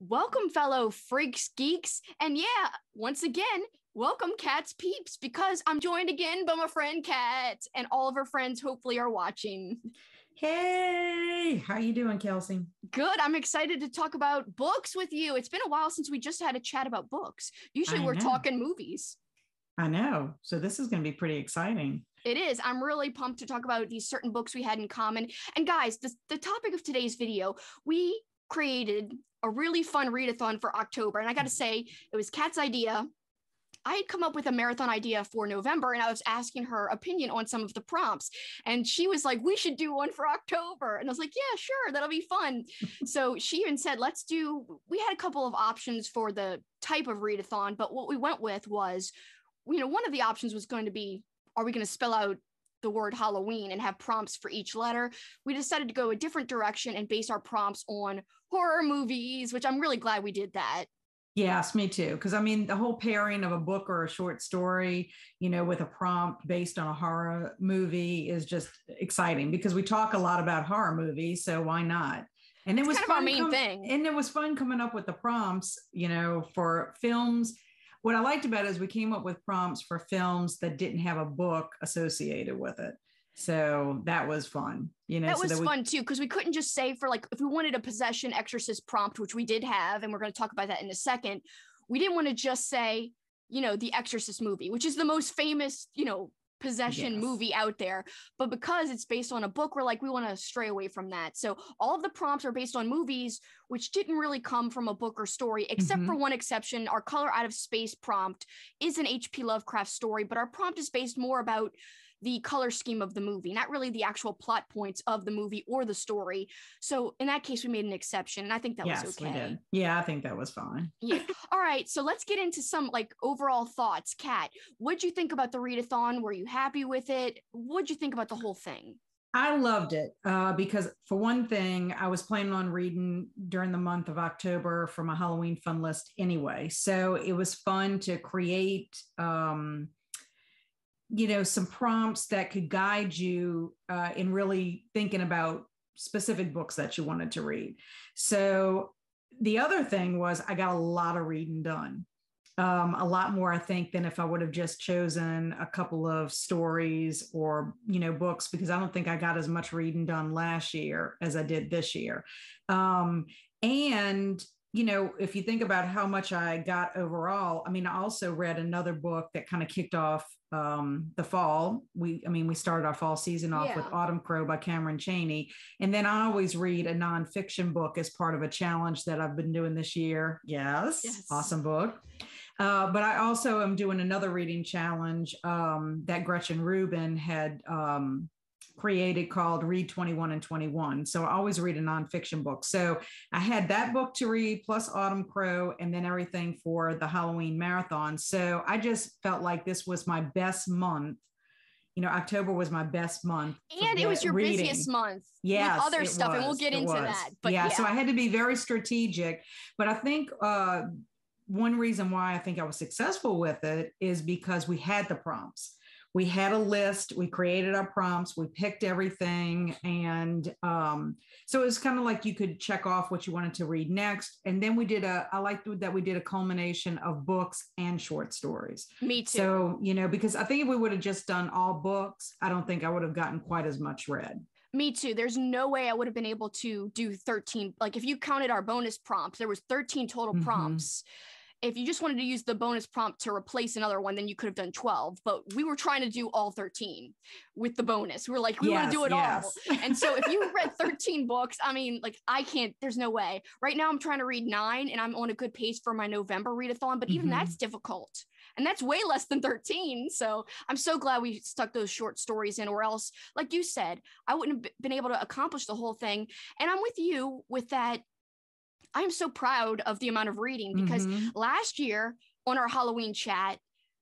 Welcome, fellow freaks, geeks, and yeah, once again, welcome, Kat's peeps, because I'm joined again by my friend Kat, and all of her friends hopefully are watching. Hey, how you doing, Kelsi? Good. I'm excited to talk about books with you. It's been a while since we just had a chat about books. Usually I we're know. talking movies. I know. So this is going to be pretty exciting. It is. I'm really pumped to talk about these certain books we had in common. And guys, the topic of today's video, we created a really fun readathon for October. And I got to say, it was Kat's idea. I had come up with a marathon idea for November, and I was asking her opinion on some of the prompts. And she was like, we should do one for October. And I was like, yeah, sure, that'll be fun. So she even said, we had a couple of options for the type of readathon, but what we went with was, one of the options was going to be, are we going to spell out the word Halloween and have prompts for each letter? We decided to go a different direction and base our prompts on horror movies, which I'm really glad we did that. Yes, me too. Because I mean, the whole pairing of a book or a short story, with a prompt based on a horror movie is just exciting because we talk a lot about horror movies. So why not? And it It's was kind of our fun. main thing. And it was fun coming up with the prompts, for films. What I liked about it is we came up with prompts for films that didn't have a book associated with it. So that was fun, That so was that we, fun too, because we couldn't just say for if we wanted a possession exorcist prompt, which we did have, and we're going to talk about that in a second. We didn't want to just say, the Exorcist movie, which is the most famous, possession yes. movie out there. But because it's based on a book, we're like, we want to stray away from that. So all of the prompts are based on movies, which didn't really come from a book or story, except for one exception. Our Color Out of Space prompt is an H.P. Lovecraft story, but our prompt is based more about the color scheme of the movie, not really the actual plot points of the movie or the story. So in that case, we made an exception, and I think that was Yes, we okay. did. Yeah, I think that was fine. Yeah. All right. So let's get into some overall thoughts. Kat, what'd you think about the readathon? Were you happy with it? What'd you think about the whole thing? I loved it because, for one thing, I was planning on reading during the month of October for my Halloween fun list anyway. So it was fun to create, some prompts that could guide you in really thinking about specific books that you wanted to read. So the other thing was I got a lot of reading done. A lot more, I think, than if I would have just chosen a couple of stories or, books, because I don't think I got as much reading done last year as I did this year. And if you think about how much I got overall, I mean, I also read another book that kind of kicked off the fall. We started our fall season off with Autumncrow by Chaney. And then I always read a nonfiction book as part of a challenge that I've been doing this year. Yes. Awesome book. But I also am doing another reading challenge that Gretchen Rubin had created called Read 21 and 21. So I always read a nonfiction book. So I had that book to read plus Autumncrow and then everything for the Halloween marathon. So I just felt like this was my best month. October was my best month. And it was your busiest month with other stuff. And we'll get into that. But yeah, so I had to be very strategic. But I think one reason why I think I was successful with it is because we had the prompts. We had a list, we created our prompts, we picked everything. And so it was kind of like you could check off what you wanted to read next. And then I liked that we did a culmination of books and short stories. Me too. So, because I think if we would have just done all books, I don't think I would have gotten quite as much read. Me too. There's no way I would have been able to do 13. If you counted our bonus prompts, there was 13 total prompts. If you just wanted to use the bonus prompt to replace another one, then you could have done 12. But we were trying to do all 13 with the bonus. We were like, we want to do it all. And so if you read 13 books, I mean, I can't, there's no way. Right now I'm trying to read 9 and I'm on a good pace for my November readathon, but even that's difficult. And that's way less than 13. So I'm so glad we stuck those short stories in, or else, like you said, I wouldn't have been able to accomplish the whole thing. And I'm with you with that. I'm so proud of the amount of reading because last year on our Halloween chat,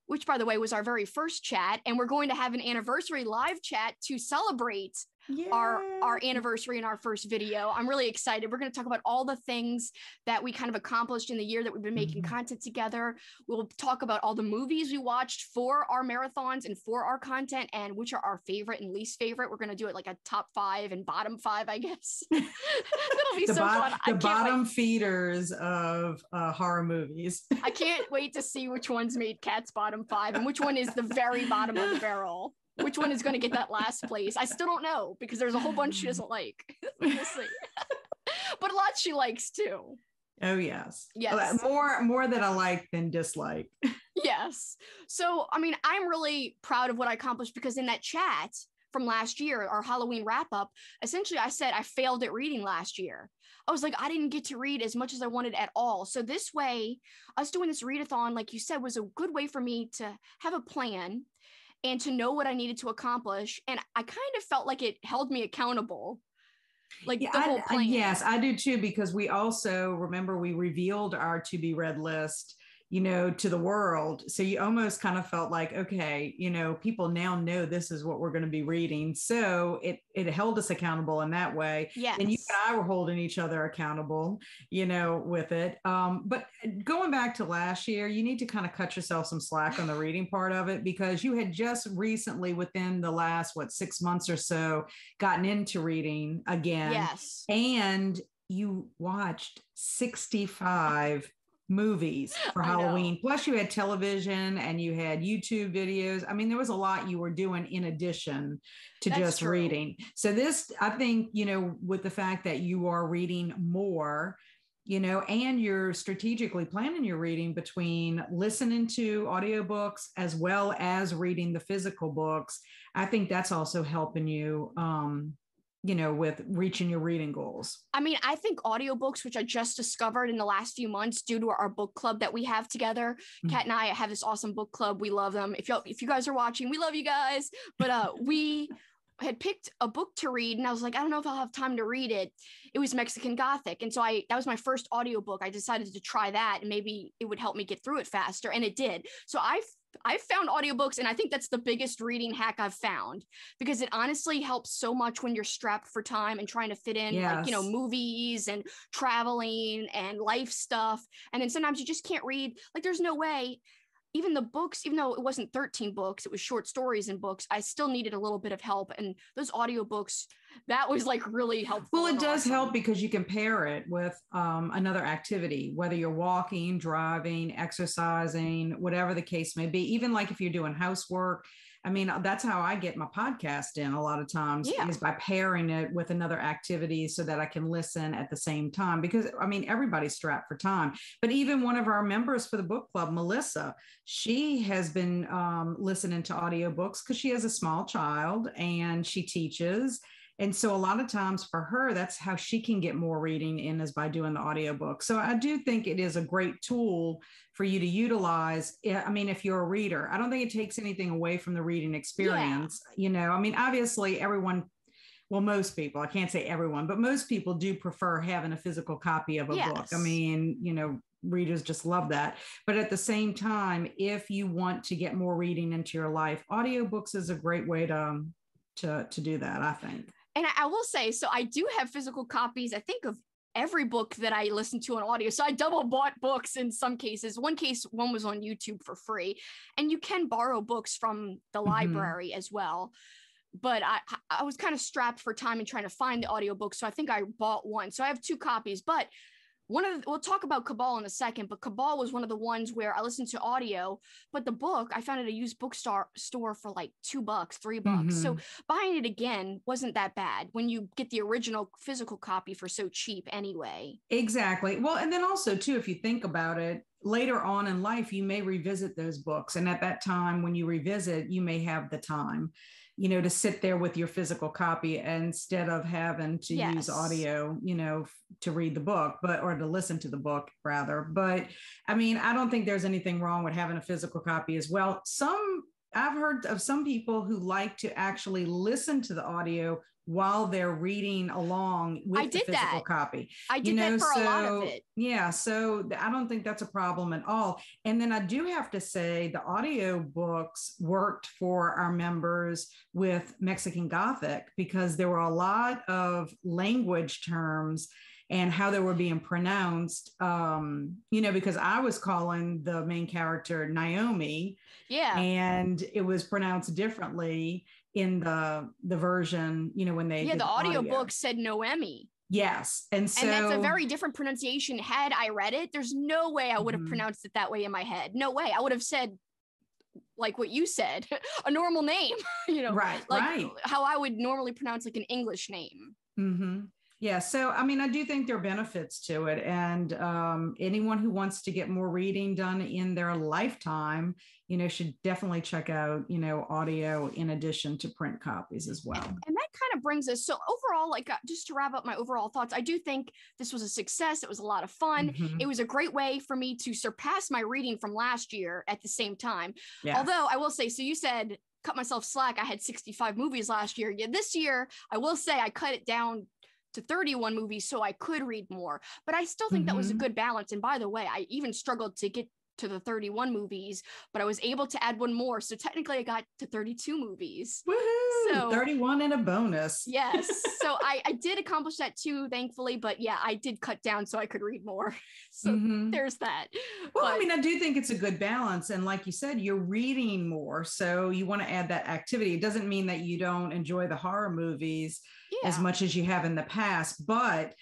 which by the way was our very first chat, and we're going to have an anniversary live chat to celebrate our anniversary and our first video. I'm really excited. We're going to talk about all the things that we kind of accomplished in the year that we've been making content together. We'll talk about all the movies we watched for our marathons and for our content, and which are our favorite and least favorite. We're going to do it like a top 5 and bottom 5, I guess. That'll be so fun. The bottom feeders of horror movies. I can't wait to see which ones made Kat's bottom 5 and which one is the very bottom of the barrel. Which one is going to get that last place? I still don't know because there's a whole bunch she doesn't like. We'll see. But a lot she likes too. Oh, yes. Yes. More that I like than dislike. Yes. So, I mean, I'm really proud of what I accomplished because in that chat from last year, our Halloween wrap up, essentially I said I failed at reading last year. I was like, I didn't get to read as much as I wanted at all. So this way, us doing this readathon, like you said, was a good way for me to have a plan and to know what I needed to accomplish. And I kind of felt like it held me accountable. Like the whole plan. Yes, I do too, because we also, remember, we revealed our to be read list, to the world. So you almost kind of felt like, okay, people now know this is what we're going to be reading. So it held us accountable in that way. Yes. And you and I were holding each other accountable, with it. But going back to last year, you need to kind of cut yourself some slack on the reading part of it, because you had just recently, within the last, 6 months or so, gotten into reading again. Yes. And you watched 65 movies for Halloween. Plus you had television and you had YouTube videos. I mean, there was a lot you were doing in addition to just reading. So this, I think, with the fact that you are reading more, and you're strategically planning your reading between listening to audiobooks as well as reading the physical books, I think that's also helping you, with reaching your reading goals. I mean, I think audiobooks, which I just discovered in the last few months due to our book club that we have together. Kat and I have this awesome book club. We love them. If you guys are watching, we love you guys. But we had picked a book to read and I was like, I don't know if I'll have time to read it. It was Mexican Gothic. And so that was my first audiobook. I decided to try that and maybe it would help me get through it faster. And it did. So I've found audiobooks, and I think that's the biggest reading hack I've found, because it honestly helps so much when you're strapped for time and trying to fit in movies and traveling and life stuff. And then sometimes you just can't read. Like there's no way, even the books, even though it wasn't 13 books, it was short stories and books, I still needed a little bit of help. And those audiobooks, that was like really helpful. Well, it does help because you can pair it with another activity, whether you're walking, driving, exercising, whatever the case may be. Even like if you're doing housework. I mean, that's how I get my podcast in a lot of times, is by pairing it with another activity so that I can listen at the same time. Because I mean, everybody's strapped for time. But even one of our members for the book club, Melissa, she has been listening to audiobooks because she has a small child and she teaches. And so a lot of times for her, that's how she can get more reading in, is by doing the audiobook. So I do think it is a great tool for you to utilize. I mean, if you're a reader, I don't think it takes anything away from the reading experience. I mean, obviously everyone, well, most people, I can't say everyone, but most people do prefer having a physical copy of a book. I mean, readers just love that. But at the same time, if you want to get more reading into your life, audiobooks is a great way to do that, I think. And I will say, so I do have physical copies, I think, of every book that I listen to on audio. So I double bought books in some cases. One was on YouTube for free. And you can borrow books from the library as well. But I was kind of strapped for time and trying to find the audiobook. So I think I bought one. So I have 2 copies. But we'll talk about Cabal in a second, but Cabal was one of the ones where I listened to audio, but the book, I found at a used bookstore for like $2, $3. So buying it again wasn't that bad when you get the original physical copy for so cheap anyway. Exactly. Well, and then also too, if you think about it, later on in life, you may revisit those books. And at that time, when you revisit, you may have the time, to sit there with your physical copy instead of having to use audio, to read the book, or to listen to the book rather. But I mean, I don't think there's anything wrong with having a physical copy as well. I've heard of some people who like to actually listen to the audio while they're reading along with the physical copy. I did that for a lot of it. Yeah, so I don't think that's a problem at all. And then I do have to say the audio books worked for our members with Mexican Gothic because there were a lot of language terms and how they were being pronounced, because I was calling the main character Naomi. Yeah. And it was pronounced differently in the version, when they did the audiobook said Noemi. Yes. And that's a very different pronunciation. Had I read it, there's no way I would have pronounced it that way in my head. No way. I would have said, like what you said, a normal name, right. How I would normally pronounce like an English name. Mm-hmm. Yeah. So, I do think there are benefits to it. And anyone who wants to get more reading done in their lifetime, should definitely check out, audio in addition to print copies as well. And that kind of brings us. So overall, just to wrap up my overall thoughts, I do think this was a success. It was a lot of fun. Mm-hmm. It was a great way for me to surpass my reading from last year at the same time. Yes. Although I will say, so you said, cut myself slack. I had 65 movies last year. Yeah, this year, I will say I cut it down to 31 movies so I could read more, but I still think that was a good balance. And by the way, I even struggled to get to the 31 movies, but I was able to add one more. So technically I got to 32 movies. Woohoo! So 31 and a bonus. Yes. So I did accomplish that too, thankfully, but yeah, I did cut down so I could read more. So there's that. Well, I do think it's a good balance. And like you said, you're reading more. So you want to add that activity. It doesn't mean that you don't enjoy the horror movies as much as you have in the past, but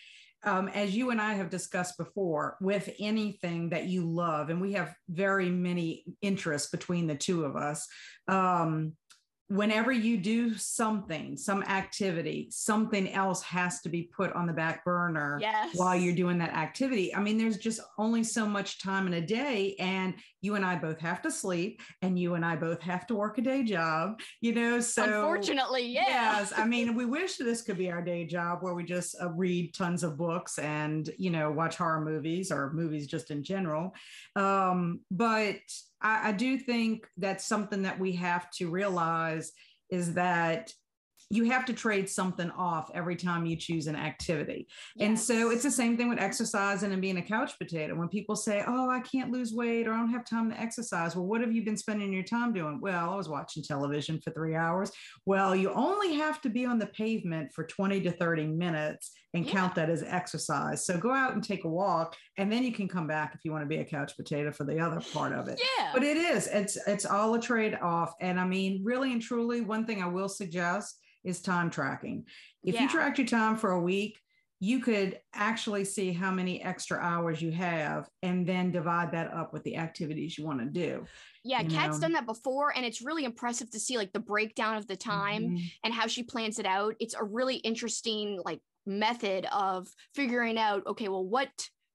as you and I have discussed before, with anything that you love, and we have very many interests between the two of us, whenever you do something, some activity, something else has to be put on the back burner while you're doing that activity. There's just only so much time in a day, and you and I both have to sleep, and you and I both have to work a day job, so unfortunately, yes, we wish this could be our day job where we just read tons of books and, watch horror movies or movies just in general. But I do think that's something that we have to realize is that you have to trade something off every time you choose an activity. Yes. And so it's the same thing with exercising and being a couch potato. When people say, oh, I can't lose weight or I don't have time to exercise. Well, what have you been spending your time doing? Well, I was watching television for 3 hours. Well, you only have to be on the pavement for 20 to 30 minutes and count that as exercise. So go out and take a walk, and then you can come back if you want to be a couch potato for the other part of it. Yeah. But it's all a trade-off. And really and truly, one thing I will suggest is time tracking. If you track your time for a week, you could actually see how many extra hours you have and then divide that up with the activities you want to do. Yeah, Kat's done that before, and it's really impressive to see the breakdown of the time and how she plans it out. It's a really interesting method of figuring out, okay, well, what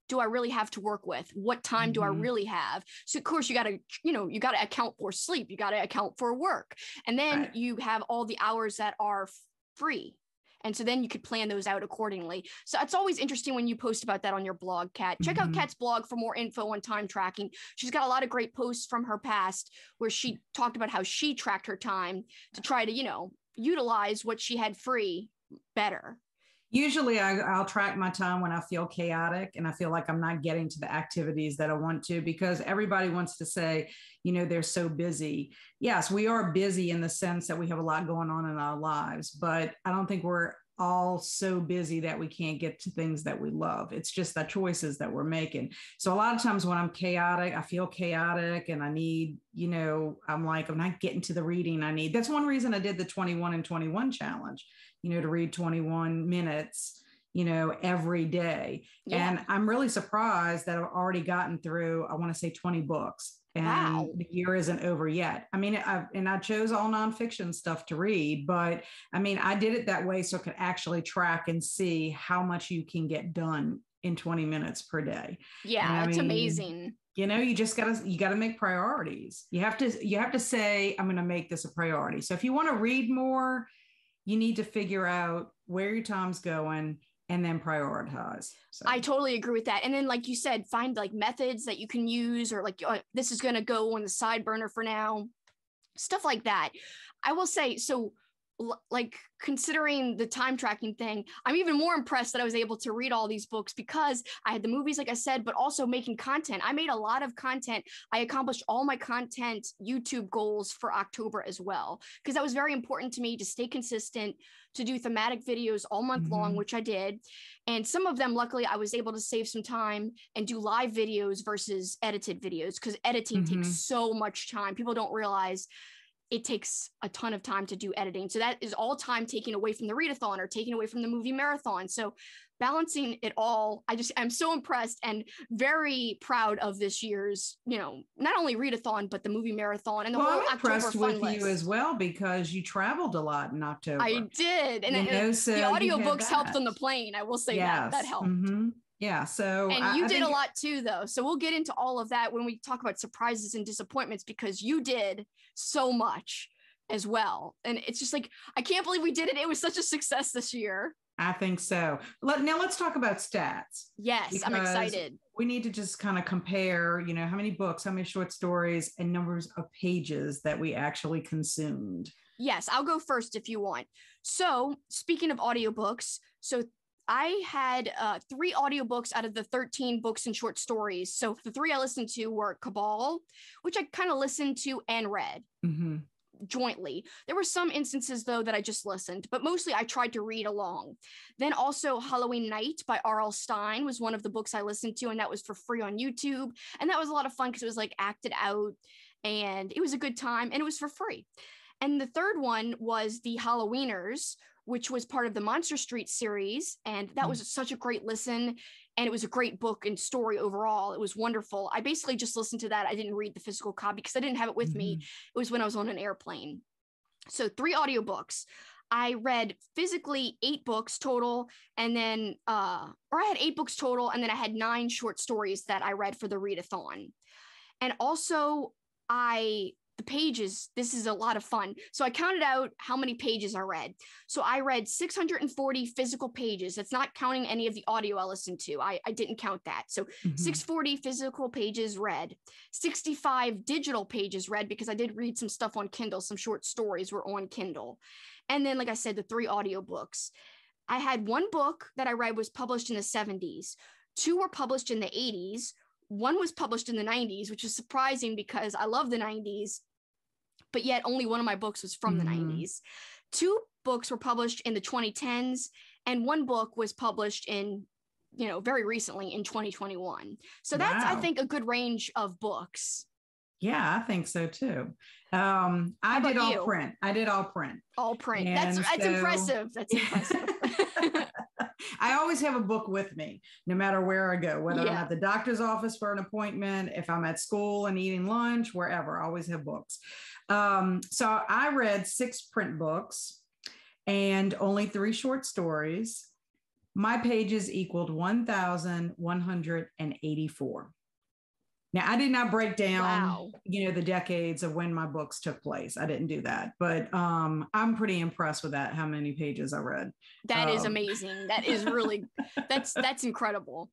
do I really have to work with? What time do I really have? So of course you got to account for sleep. You got to account for work. And then you have all the hours that are free. And so then you could plan those out accordingly. So it's always interesting when you post about that on your blog, Kat. Check out Kat's blog for more info on time tracking. She's got a lot of great posts from her past where she talked about how she tracked her time to try to, utilize what she had free better. Usually I'll track my time when I feel chaotic and I feel like I'm not getting to the activities that I want to, because everybody wants to say, they're so busy. Yes, we are busy in the sense that we have a lot going on in our lives, but I don't think we're all so busy that we can't get to things that we love. It's just the choices that we're making. So a lot of times when I'm chaotic, I feel chaotic and I need, I'm not getting to the reading I need. That's one reason I did the 21 and 21 challenge, to read 21 minutes, every day. Yeah. And I'm really surprised that I've already gotten through, I want to say 20 books. And the year isn't over yet. I chose all nonfiction stuff to read, but I did it that way so I could actually track and see how much you can get done in 20 minutes per day. Yeah, it's amazing. You gotta make priorities. You have to say, I'm going to make this a priority. So if you want to read more, you need to figure out where your time's going and then prioritize. So. I totally agree with that. And then, like you said, find methods that you can use, or this is going to go on the side burner for now, stuff like that. I will say, so like considering the time tracking thing, I'm even more impressed that I was able to read all these books because I had the movies, like I said, but also making content. I made a lot of content. I accomplished all my content YouTube goals for October as well, because that was very important to me to stay consistent, to do thematic videos all month long, which I did. And some of them, luckily, I was able to save some time and do live videos versus edited videos, because editing takes so much time. People don't realize it takes a ton of time to do editing. So that is all time taken away from the readathon or taken away from the movie marathon. So balancing it all, I'm so impressed and very proud of this year's, not only readathon, but the movie marathon and the whole I'm October impressed fun with list. you as well, because you traveled a lot in October. I did. And so the audiobooks helped on the plane. I will say that helped. Yeah. So and you did a lot too, though. So we'll get into all of that when we talk about surprises and disappointments, because you did so much as well. And it's just like, I can't believe we did it. It was such a success this year. I think so. Now let's talk about stats. Yes, I'm excited. We need to just kind of compare, how many books, how many short stories, and numbers of pages that we actually consumed. Yes, I'll go first if you want. So speaking of audiobooks, so I had 3 audiobooks out of the 13 books and short stories. So the 3 I listened to were Cabal, which I kind of listened to and read jointly. There were some instances, though, that I just listened, but mostly I tried to read along. Then also Halloween Night by R.L. Stine was one of the books I listened to, and that was for free on YouTube. And that was a lot of fun because it was like acted out, and it was a good time, and it was for free. And the third one was The Halloweeners, which was part of the Monster Street series. And that was such a great listen. And it was a great book and story overall. It was wonderful. I basically just listened to that. I didn't read the physical copy because I didn't have it with me. It was when I was on an airplane. So 3 audiobooks. I read physically 8 books total. And then, I had 8 books total. And then I had 9 short stories that I read for the readathon. And also the pages, this is a lot of fun. So I counted out how many pages I read. So I read 640 physical pages. That's not counting any of the audio I listened to. I didn't count that. So 640 physical pages read, 65 digital pages read, because I did read some stuff on Kindle. Some short stories were on Kindle. And then, like I said, the 3 audiobooks. I had 1 book that I read was published in the 70s. 2 were published in the 80s. 1 was published in the 90s, which is surprising because I love the 90s, but yet only 1 of my books was from the 90s. 2 books were published in the 2010s, and 1 book was published in, very recently in 2021. So that's, I think, a good range of books. Yeah, I think so too. I did all print. All print. And that's impressive. That's impressive. I always have a book with me, no matter where I go, whether I'm at the doctor's office for an appointment, if I'm at school and eating lunch, wherever, I always have books. So I read 6 print books and only 3 short stories. My pages equaled 1,184. Now, I did not break down, the decades of when my books took place. I didn't do that, but I'm pretty impressed with that, how many pages I read. That is amazing. That is really, that's incredible.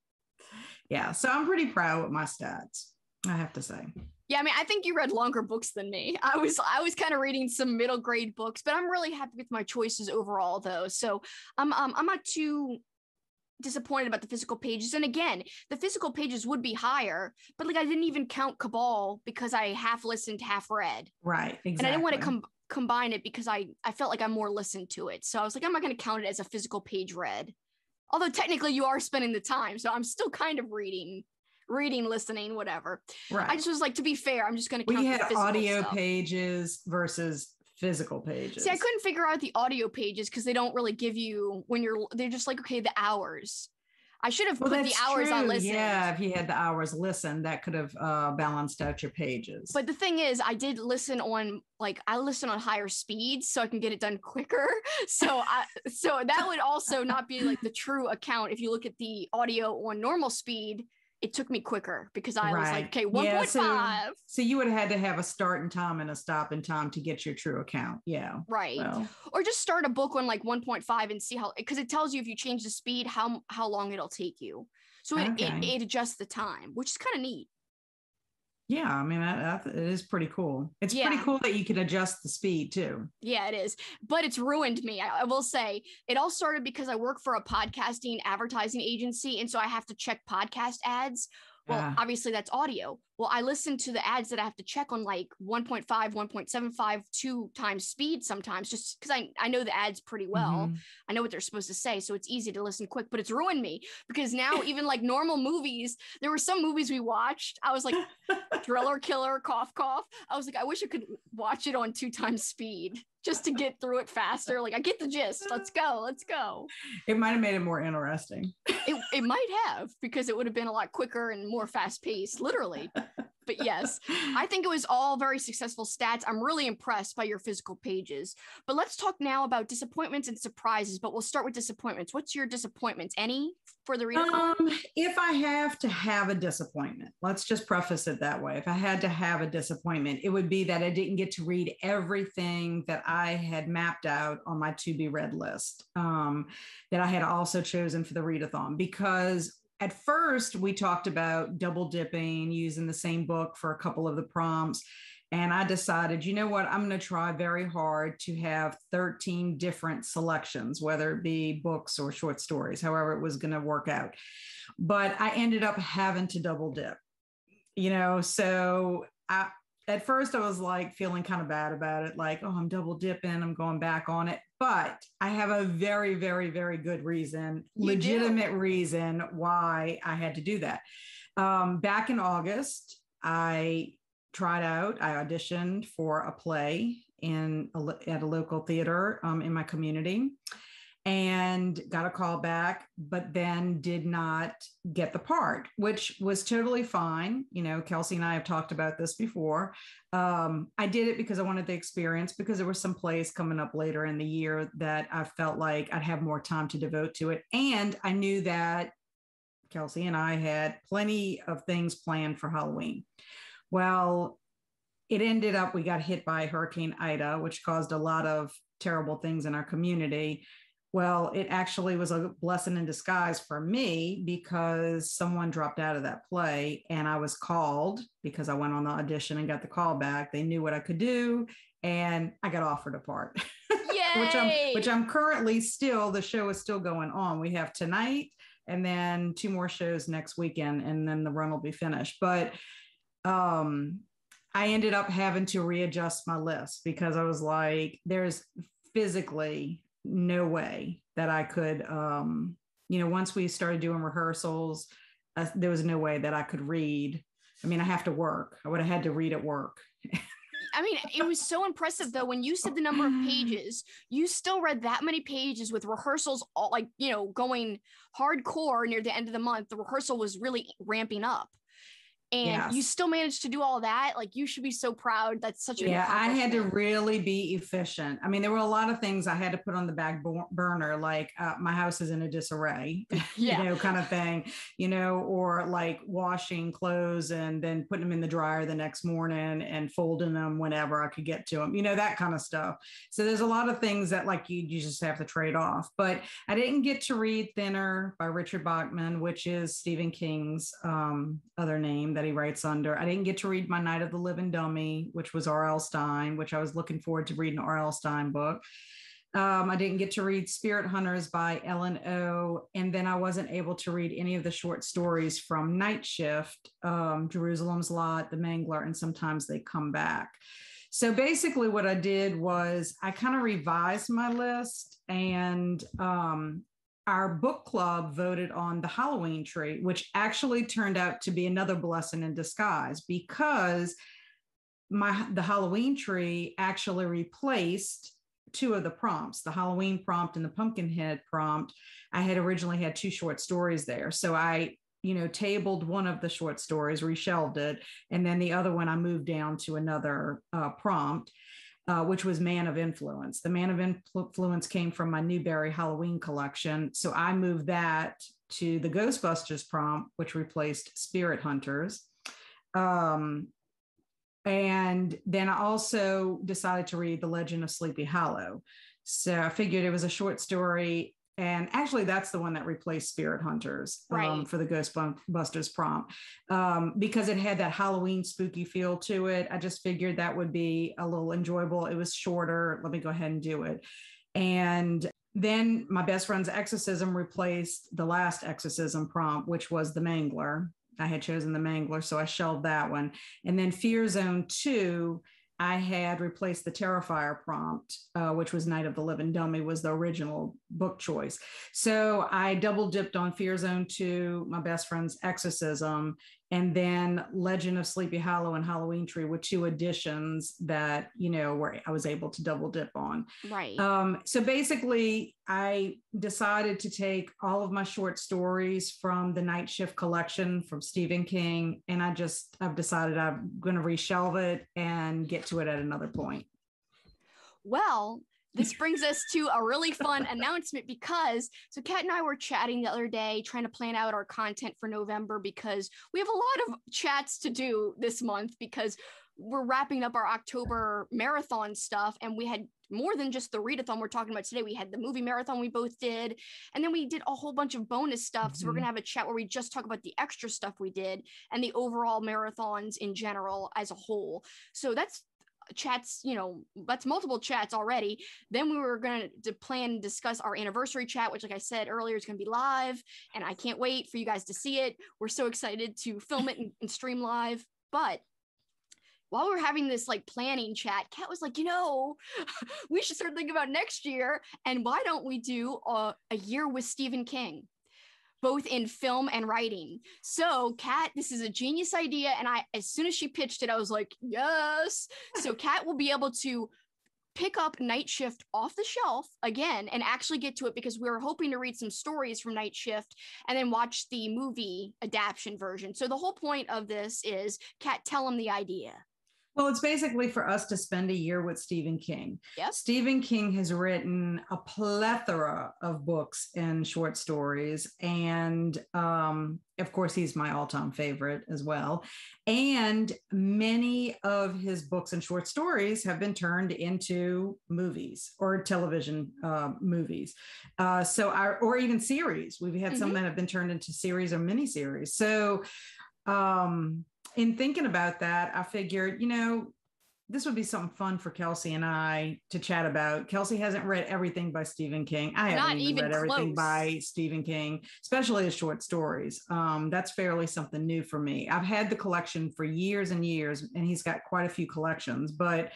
Yeah, so I'm pretty proud with my stats, I have to say. Yeah, I mean, I think you read longer books than me. I was kind of reading some middle grade books, but I'm really happy with my choices overall, though. So I'm not too disappointed about the physical pages. And again, the physical pages would be higher, but like I didn't even count Cabal because I half listened, half read. Right, exactly. And I didn't want to combine it because I felt like I more listened to it. So I was like, I'm not going to count it as a physical page read. Although technically you are spending the time, so I'm still kind of reading, listening, whatever. Right. I just was like, to be fair, I'm just going to count the physical audio stuff. Pages versus physical pages. See, I couldn't figure out the audio pages because they don't really give you they're just like, okay, the hours. I should have put the hours I listened. Yeah, if you had the hours listened, that could have balanced out your pages. But the thing is, I did listen on on higher speeds so I can get it done quicker. So that would also not be like the true account. If you look at the audio on normal speed, it took me quicker because I was like, okay, 1.5. So you would have had to have a starting time and a stopping time to get your true account. Yeah. Right. Well. Or just start a book on like 1.5 and see because it tells you if you change the speed, how long it'll take you. So it adjusts the time, which is kind of neat. Yeah, I mean, it is pretty cool. It's pretty cool that you can adjust the speed too. Yeah, it is. But it's ruined me. I will say it all started because I work for a podcasting advertising agency. And so I have to check podcast ads. Well, obviously that's audio. Well, I listen to the ads that I have to check on like 1.5, 1.75, 2 times speed sometimes, just because I know the ads pretty well. I know what they're supposed to say. So it's easy to listen quick, but it's ruined me because now even like normal movies, there were some movies we watched. I was like, Driller Killer, cough, cough. I was like, I wish I could watch it on 2 times speed just to get through it faster. Like, I get the gist. Let's go. Let's go. It might have made it more interesting. It might have, because it would have been a lot quicker and more fast paced, literally. But yes, I think it was all very successful stats. I'm really impressed by your physical pages. But let's talk now about disappointments and surprises. But we'll start with disappointments. What's your disappointments? Any for the readathon? If I have to have a disappointment, let's just preface it that way. If I had to have a disappointment, it would be that I didn't get to read everything that I had mapped out on my to be read list, that I had also chosen for the readathon. Because at first we talked about double dipping, using the same book for a couple of the prompts. And I decided, you know what, I'm going to try very hard to have 13 different selections, whether it be books or short stories, however it was going to work out. But I ended up having to double dip, so at first I was like feeling kind of bad about it. Like, oh, I'm double dipping, I'm going back on it. But I have a very, very, very good reason, legitimate reason why I had to do that. Back in August, I auditioned for a play at a local theater in my community, and got a call back, but then did not get the part, which was totally fine. Kelsi and I have talked about this before. I did it because I wanted the experience, because there were some plays coming up later in the year that I felt like I'd have more time to devote to it. And I knew that Kelsi and I had plenty of things planned for Halloween. Well, it ended up, we got hit by Hurricane Ida, which caused a lot of terrible things in our community. Well, it actually was a blessing in disguise for me, because someone dropped out of that play and I was called because I went on the audition and got the call back. They knew what I could do and I got offered a part. which I'm currently still, the show is still going on. We have tonight and then 2 more shows next weekend, and then the run will be finished. But I ended up having to readjust my list because I was like, there's physically no way that I could, once we started doing rehearsals, there was no way that I could read. I mean, I have to work. I would have had to read at work. I mean, it was so impressive though. When you said the number of pages, you still read that many pages with rehearsals, all going hardcore near the end of the month. The rehearsal was really ramping up. And you still managed to do all that. Like, you should be so proud. That's such a I had to really be efficient. I mean, there were a lot of things I had to put on the back burner, like my house is in a disarray, kind of thing, or like washing clothes and then putting them in the dryer the next morning and folding them whenever I could get to them, that kind of stuff. So there's a lot of things that like you just have to trade off. But I didn't get to read Thinner by Richard Bachman, which is Stephen King's other name that he writes under. I didn't get to read My Night of the Living Dummy, which was R.L. Stine, which I was looking forward to reading an R.L. Stine book. I didn't get to read Spirit Hunters by Ellen O. And then I wasn't able to read any of the short stories from Night Shift, Jerusalem's Lot, The Mangler, and Sometimes They Come Back. So basically what I did was I kind of revised my list, and our book club voted on the Halloween tree, which actually turned out to be another blessing in disguise, because the Halloween tree actually replaced 2 of the prompts, the Halloween prompt and the Pumpkinhead prompt. I had originally had 2 short stories there. So I, tabled one of the short stories, reshelved it. And then the other one, I moved down to another prompt. Which was Man of Influence. The Man of Influence came from my Newberry Halloween collection. So I moved that to the Ghostbusters prompt, which replaced Spirit Hunters. And then I also decided to read The Legend of Sleepy Hollow. So I figured it was a short story. And actually, that's the one that replaced Spirit Hunters for the Ghostbusters prompt, because it had that Halloween spooky feel to it. I just figured that would be a little enjoyable. It was shorter. Let me go ahead and do it. And then my best friend's Exorcism replaced the last Exorcism prompt, which was the Mangler. I had chosen the Mangler, so I shelved that one. And then Fear Zone 2, I had replaced the Terrifier prompt, which was Night of the Living Dummy, was the original book choice. So I double dipped on Fear Zone 2, my best friend's Exorcism, and then Legend of Sleepy Hollow and Halloween Tree with 2 additions that, where I was able to double dip on. Right. So basically, I decided to take all of my short stories from the Night Shift collection from Stephen King, and I've decided I'm going to reshelve it and get to it at another point. Well, this brings us to a really fun announcement because Kat and I were chatting the other day, trying to plan out our content for November because we have a lot of chats to do this month because we're wrapping up our October marathon stuff. And we had more than just the readathon we're talking about today. We had the movie marathon we both did. And then we did a whole bunch of bonus stuff. So we're going to have a chat where we just talk about the extra stuff we did and the overall marathons in general as a whole. So that's chats, that's multiple chats already. Then we were going to plan and discuss our anniversary chat, which, like I said earlier, is going to be live, and I can't wait for you guys to see it. We're so excited to film it and stream live. But while we're having this planning chat, Kat was like, we should start thinking about next year, and why don't we do a year with Stephen King, both in film and writing. So Kat, this is a genius idea. And as soon as she pitched it, I was like, yes. So Kat will be able to pick up Night Shift off the shelf again and actually get to it because we were hoping to read some stories from Night Shift and then watch the movie adaptation version. So the whole point of this is, Kat, tell them the idea. Well, it's basically for us to spend a year with Stephen King. Yep. Stephen King has written a plethora of books and short stories. And of course, he's my all-time favorite as well. And many of his books and short stories have been turned into movies or television movies. Or even series. We've had some that have been turned into series or miniseries. So, in thinking about that, I figured, this would be something fun for Kelsi and I to chat about. Kelsi hasn't read everything by Stephen King. I haven't even read everything by Stephen King, especially his short stories. That's fairly something new for me. I've had the collection for years and years, and he's got quite a few collections, but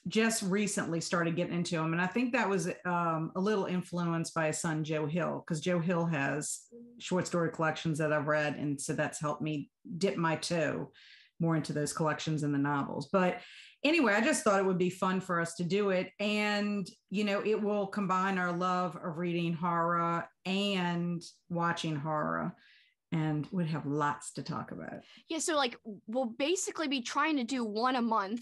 just recently started getting into him. And I think that was a little influenced by his son, Joe Hill, because Joe Hill has short story collections that I've read. And so that's helped me dip my toe more into those collections and the novels. But anyway, I just thought it would be fun for us to do it. And, it will combine our love of reading horror and watching horror. And we'd have lots to talk about. Yeah, so we'll basically be trying to do one a month.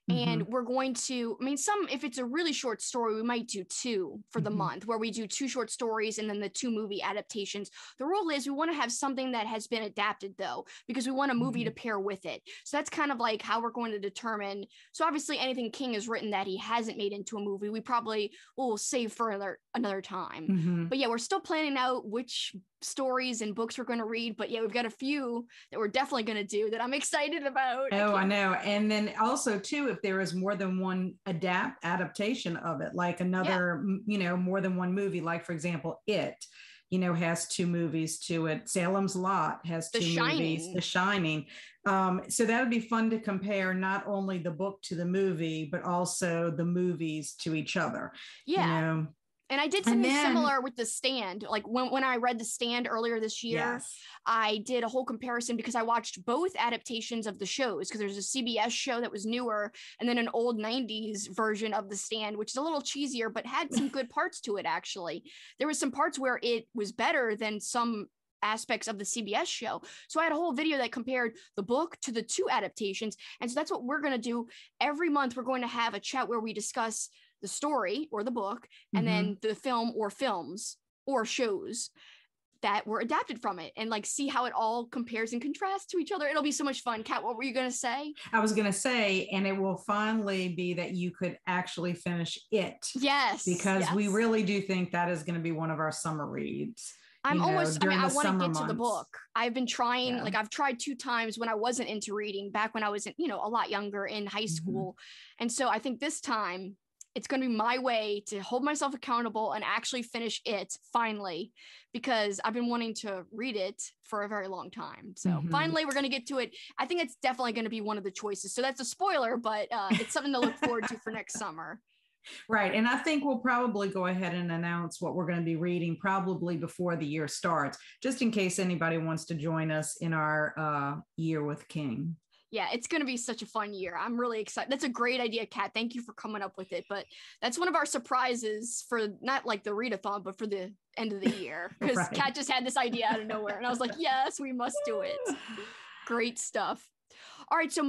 And we're going to, if it's a really short story, we might do 2 for the month, where we do 2 short stories and then the 2 movie adaptations. The rule is we want to have something that has been adapted, though, because we want a movie to pair with it. So that's kind of how we're going to determine. So obviously anything King has written that he hasn't made into a movie, we probably will save for another time. But yeah, we're still planning out which stories and books we're going to read. But yeah, we've got a few that we're definitely going to do that I'm excited about. I know. And then also, too, if there is more than one adaptation of it, like another, more than one movie, like, for example, It, has 2 movies to it. Salem's Lot has 2 movies, The Shining. So that would be fun to compare not only the book to the movie, but also the movies to each other. Yeah. And I did something similar with The Stand. When I read The Stand earlier this year, I did a whole comparison because I watched both adaptations of the shows, because there's a CBS show that was newer and then an old 90s version of The Stand, which is a little cheesier, but had some good parts to it, actually. There was some parts where it was better than some aspects of the CBS show. So I had a whole video that compared the book to the 2 adaptations. And so that's what we're going to do. Every month, we're going to have a chat where we discuss the story or the book, and then the film or films or shows that were adapted from it, and like see how it all compares and contrasts to each other. It'll be so much fun. Kat, what were you going to say? I was going to say, and it will finally be that you could actually finish it. Yes. Because we really do think that is going to be one of our summer reads. I want to get to the book. I've been trying, like I've tried 2 times when I wasn't into reading back when I was, a lot younger in high school. And so I think this time it's going to be my way to hold myself accountable and actually finish it finally, because I've been wanting to read it for a very long time. So finally we're going to get to it. I think it's definitely going to be one of the choices. So that's a spoiler, but it's something to look forward to for next summer. Right. And I think we'll probably go ahead and announce what we're going to be reading probably before the year starts, just in case anybody wants to join us in our year with King. Yeah, it's going to be such a fun year. I'm really excited. That's a great idea, Kat. Thank you for coming up with it. But that's one of our surprises for not like the Readathon, but for the end of the year. Because Kat just had this idea out of nowhere. And I was like, yes, we must do it. Great stuff. All right. So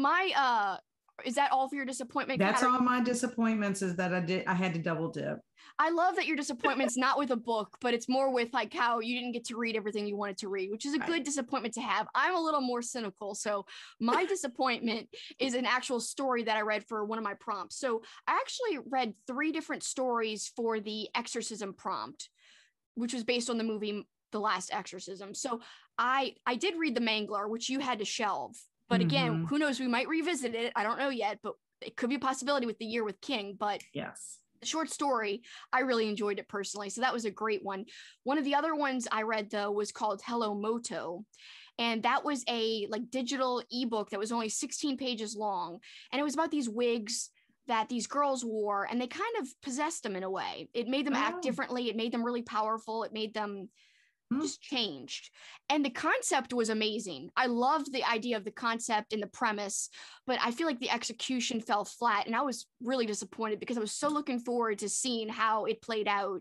is that all for your disappointment? That's all my disappointments, is that I had to double dip. I love that your disappointment's not with a book, but it's more with like how you didn't get to read everything you wanted to read, which is a good disappointment to have. I'm a little more cynical. So my disappointment is an actual story that I read for one of my prompts. So I actually read 3 different stories for the Exorcism prompt, which was based on the movie The Last Exorcism. So I did read The Mangler, which you had to shelve. But again, who knows? We might revisit it. I don't know yet, but it could be a possibility with the year with King. But yes, the short story, I really enjoyed it personally. So that was a great one. One of the other ones I read, though, was called Hello Moto. And that was a like digital ebook that was only 16 pages long. And it was about these wigs that these girls wore, and they kind of possessed them in a way. It made them act differently. It made them really powerful. It made them just changed. And the concept was amazing. I loved the idea of the concept and the premise, but I feel like the execution fell flat, and I was really disappointed because I was so looking forward to seeing how it played out,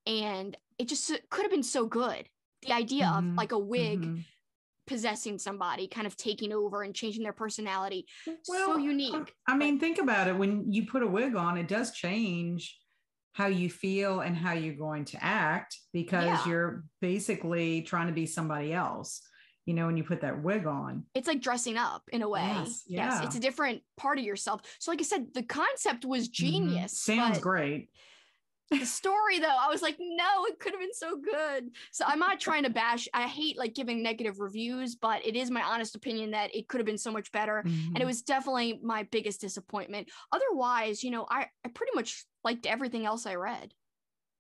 and it just could have been so good. The idea of like a wig possessing somebody, kind of taking over and changing their personality. So unique. I mean, think about it. When you put a wig on, it does change how you feel and how you're going to act, because you're basically trying to be somebody else, when you put that wig on. It's like dressing up in a way. Yes, it's a different part of yourself. So like I said, the concept was genius. Sounds great. The story, though, I was like, no, it could have been so good. So I'm not trying to bash. I hate like giving negative reviews, but it is my honest opinion that it could have been so much better. And it was definitely my biggest disappointment. Otherwise, I pretty much liked everything else I read.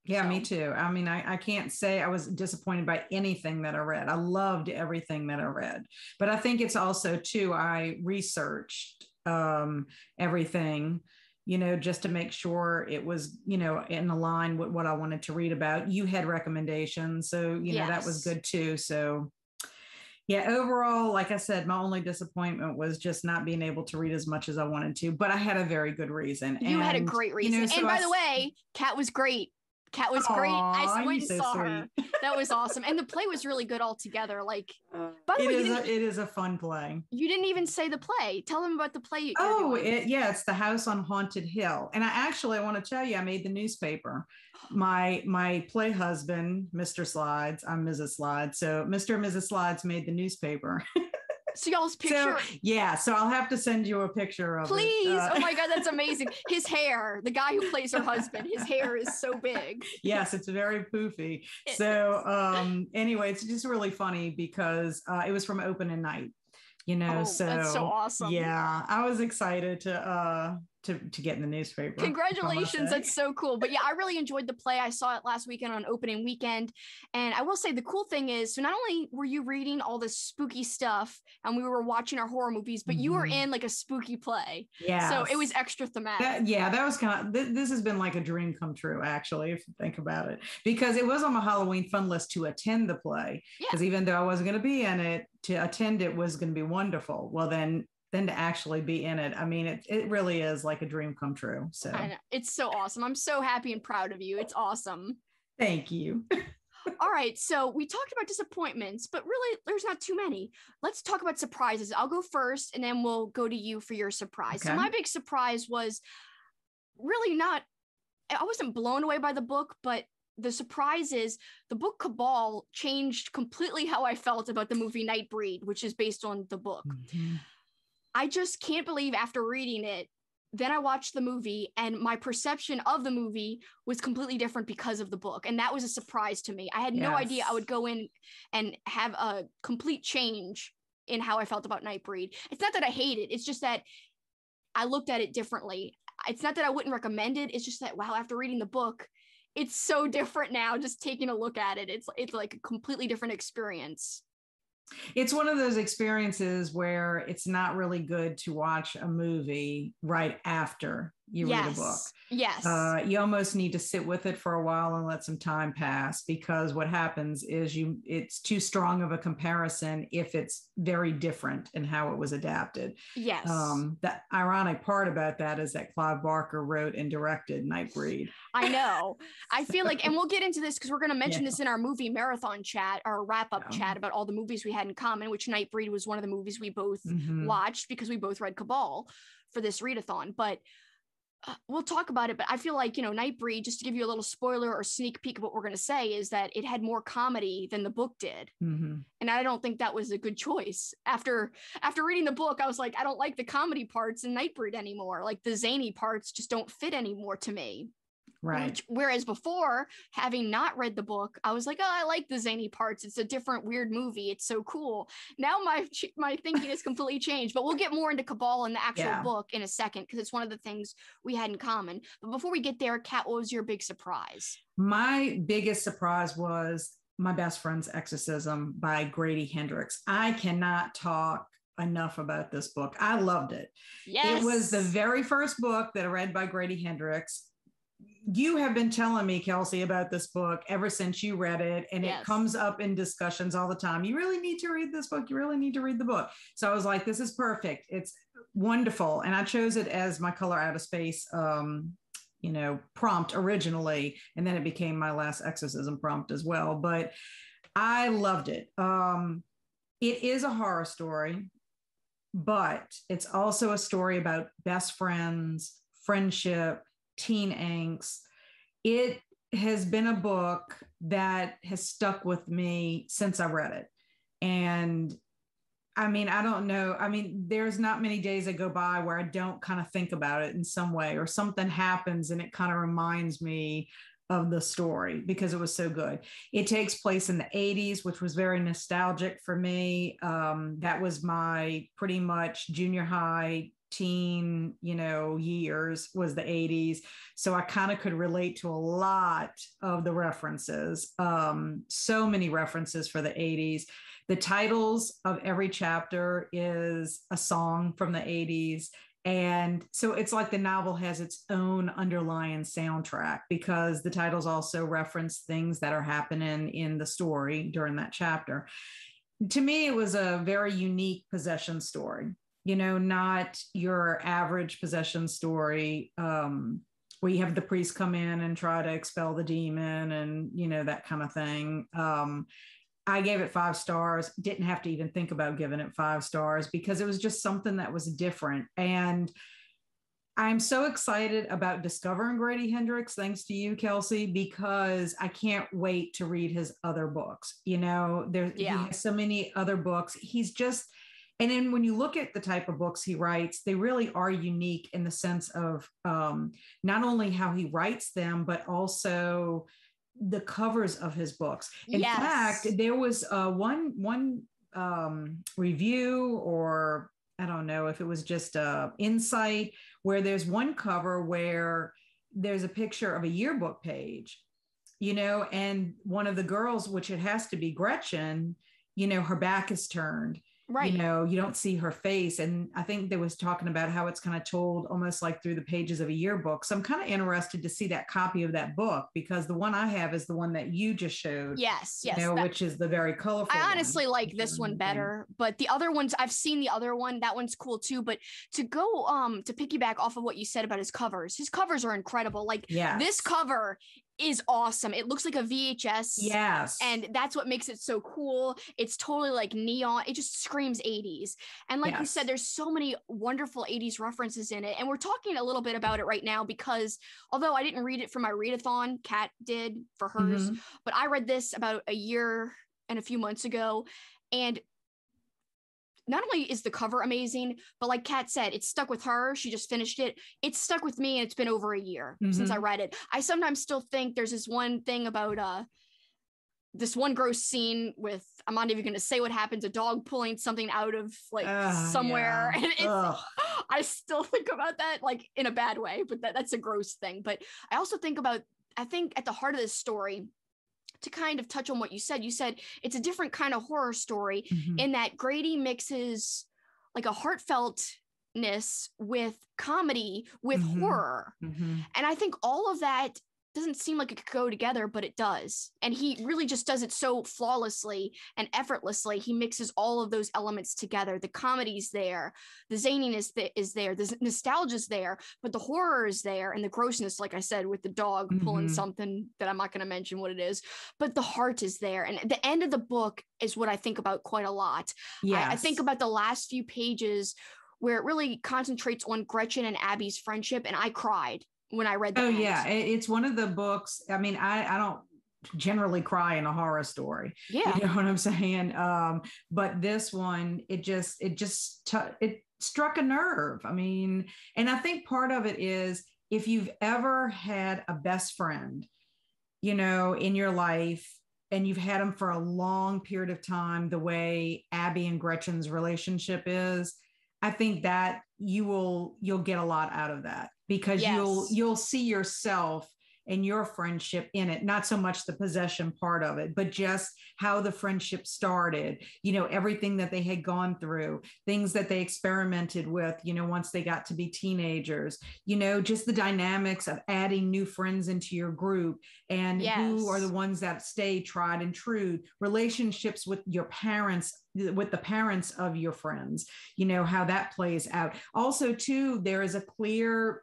Yeah, me too. I mean, I can't say I was disappointed by anything that I read. I loved everything that I read. But I think it's also, too, I researched everything, just to make sure it was, in line with what I wanted to read about. You had recommendations, so, that was good too. So yeah, overall, like I said, my only disappointment was just not being able to read as much as I wanted to, but I had a very good reason. You had a great reason. So and by the way, Kat was great. Kat was great. I went and saw her. That was awesome. And the play was really good altogether. Like, by the way, it is a fun play. You didn't even say the play. Tell them about the play. It's The House on Haunted Hill. And I want to tell you, I made the newspaper. My play husband, Mr. Slides, I'm Mrs. Slides. So Mr. and Mrs. Slides made the newspaper. So y'all's picture. So I'll have to send you a picture of it. Please. Oh my God, that's amazing. His hair, the guy who plays her husband, his hair is so big. Yes, it's very poofy. Anyway, it's just really funny because it was from opening night, so that's so awesome. Yeah, I was excited to get in the newspaper. Congratulations. That's so cool. But yeah, I really enjoyed the play. I saw it last weekend on opening weekend. And I will say the cool thing is, so not only were you reading all this spooky stuff and we were watching our horror movies, but you were in like a spooky play. Yeah. So it was extra thematic. That was kind of, this has been like a dream come true, actually, if you think about it, because it was on my Halloween fun list to attend the play. Because even though I wasn't going to be in it, to attend it was going to be wonderful. Well, then to actually be in it, I mean, it really is like a dream come true. So I know. It's so awesome. I'm so happy and proud of you. It's awesome. Thank you. All right. So we talked about disappointments, but really there's not too many. Let's talk about surprises. I'll go first and then we'll go to you for your surprise. Okay. So my big surprise was really I wasn't blown away by the book, but the surprise is the book Cabal changed completely how I felt about the movie Nightbreed, which is based on the book. Mm-hmm. I just can't believe after reading it, then I watched the movie and my perception of the movie was completely different because of the book. And that was a surprise to me. I had no idea I would go in and have a complete change in how I felt about Nightbreed. It's not that I hate it. It's just that I looked at it differently. It's not that I wouldn't recommend it. It's just that, wow, after reading the book, it's so different now. Just taking a look at it, it's like a completely different experience. It's one of those experiences where it's not really good to watch a movie right after you read a book. Yes. You almost need to sit with it for a while and let some time pass, because what happens is it's too strong of a comparison if it's very different in how it was adapted. Yes. The ironic part about that is that Clive Barker wrote and directed Nightbreed. I know. I feel like, and we'll get into this because we're going to mention this in our movie marathon chat, our wrap-up chat about all the movies we had in common, which Nightbreed was one of the movies we both watched because we both read Cabal for this readathon. But we'll talk about it. But I feel like, Nightbreed, just to give you a little spoiler or sneak peek of what we're going to say, is that it had more comedy than the book did. And I don't think that was a good choice. After reading the book, I was like, I don't like the comedy parts in Nightbreed anymore. Like the zany parts just don't fit anymore to me. Right. Whereas before, having not read the book, I was like, oh, I like the zany parts. It's a different weird movie. It's so cool. Now my thinking has completely changed, but we'll get more into Cabal in the actual book in a second, because it's one of the things we had in common. But before we get there, Kat, what was your big surprise? My biggest surprise was My Best Friend's Exorcism by Grady Hendricks. I cannot talk enough about this book. I loved it. Yes. It was the very first book that I read by Grady Hendricks. You have been telling me, Kelsi, about this book ever since you read it, and it comes up in discussions all the time. You really need to read this book. You really need to read the book. So I was like, this is perfect. It's wonderful. And I chose it as my Color Out of Space, prompt originally, and then it became my last Exorcism prompt as well. But I loved it. It is a horror story, but it's also a story about best friends, friendship, teen angst. It has been a book that has stuck with me since I read it. And I mean, I don't know. I mean, there's not many days that go by where I don't kind of think about it in some way, or something happens and it kind of reminds me of the story because it was so good. It takes place in the 80s, which was very nostalgic for me. That was my pretty much junior high teen, years was the 80s. So I kind of could relate to a lot of the references. So many references for the 80s. The titles of every chapter is a song from the 80s. And so it's like the novel has its own underlying soundtrack, because the titles also reference things that are happening in the story during that chapter. To me, it was a very unique possession story. Not your average possession story where you have the priest come in and try to expel the demon and, that kind of thing. I gave it 5 stars, didn't have to even think about giving it 5 stars because it was just something that was different. And I'm so excited about discovering Grady Hendricks, thanks to you, Kelsi, because I can't wait to read his other books. He has so many other books. And then when you look at the type of books he writes, they really are unique in the sense of not only how he writes them, but also the covers of his books. In fact, there was one review, or I don't know if it was just insight, where there's one cover where there's a picture of a yearbook page, and one of the girls, which it has to be Gretchen, her back is turned. Right. You don't see her face. And I think they was talking about how it's kind of told almost like through the pages of a yearbook. So I'm kind of interested to see that copy of that book, because the one I have is the one that you just showed. Yes. Which is the very colorful. I honestly like this one better, but the other ones, I've seen the other one. That one's cool too. But to go to piggyback off of what you said about his covers are incredible. Like this cover is awesome. It looks like a VHS. Yes. And that's what makes it so cool. It's totally like neon. It just screams 80s. And like you said, there's so many wonderful 80s references in it. And we're talking a little bit about it right now because although I didn't read it for my readathon, Kat did for hers, but I read this about a year and a few months ago. And not only is the cover amazing, but like Kat said, it's stuck with her. She just finished it. It's stuck with me, and it's been over a year since I read it. I sometimes still think there's this one thing about this one gross scene with, I'm not even going to say what happens, a dog pulling something out of like somewhere. Yeah. And I still think about that like in a bad way, but that's a gross thing. But I also think about, I think at the heart of this story, to kind of touch on what you said it's a different kind of horror story in that Grady mixes like a heartfeltness with comedy with horror. And I think all of that doesn't seem like it could go together, but it does. And he really just does it so flawlessly and effortlessly. He mixes all of those elements together. The comedy's there, the zaniness is there, the nostalgia's there, but the horror is there, and the grossness, like I said, with the dog pulling something that I'm not going to mention what it is, but the heart is there. And the end of the book is what I think about quite a lot. I think about the last few pages where it really concentrates on Gretchen and Abby's friendship, and I cried when I read that. Oh yeah, it's one of the books. I mean, I don't generally cry in a horror story. Yeah, you know what I'm saying. But this one, it struck a nerve. I mean, and I think part of it is if you've ever had a best friend, you know, in your life, and you've had them for a long period of time, the way Abby and Gretchen's relationship is, I think that you'll get a lot out of that, because you'll see yourself and your friendship in it, not so much the possession part of it, but just how the friendship started, you know, everything that they had gone through, things that they experimented with, you know, once they got to be teenagers, you know, just the dynamics of adding new friends into your group, and who are the ones that stay tried and true, relationships with your parents, with the parents of your friends, you know, how that plays out. Also too, there is a clear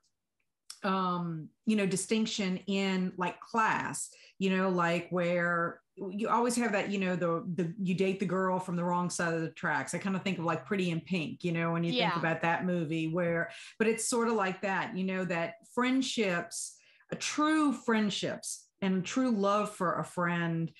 you know, distinction in like class, you know, like where you always have that, you know, the you date the girl from the wrong side of the tracks. I kind of think of like Pretty in Pink, you know, when you think about that movie, where, but it's sort of like that, you know, that friendships, true friendships and true love for a friend,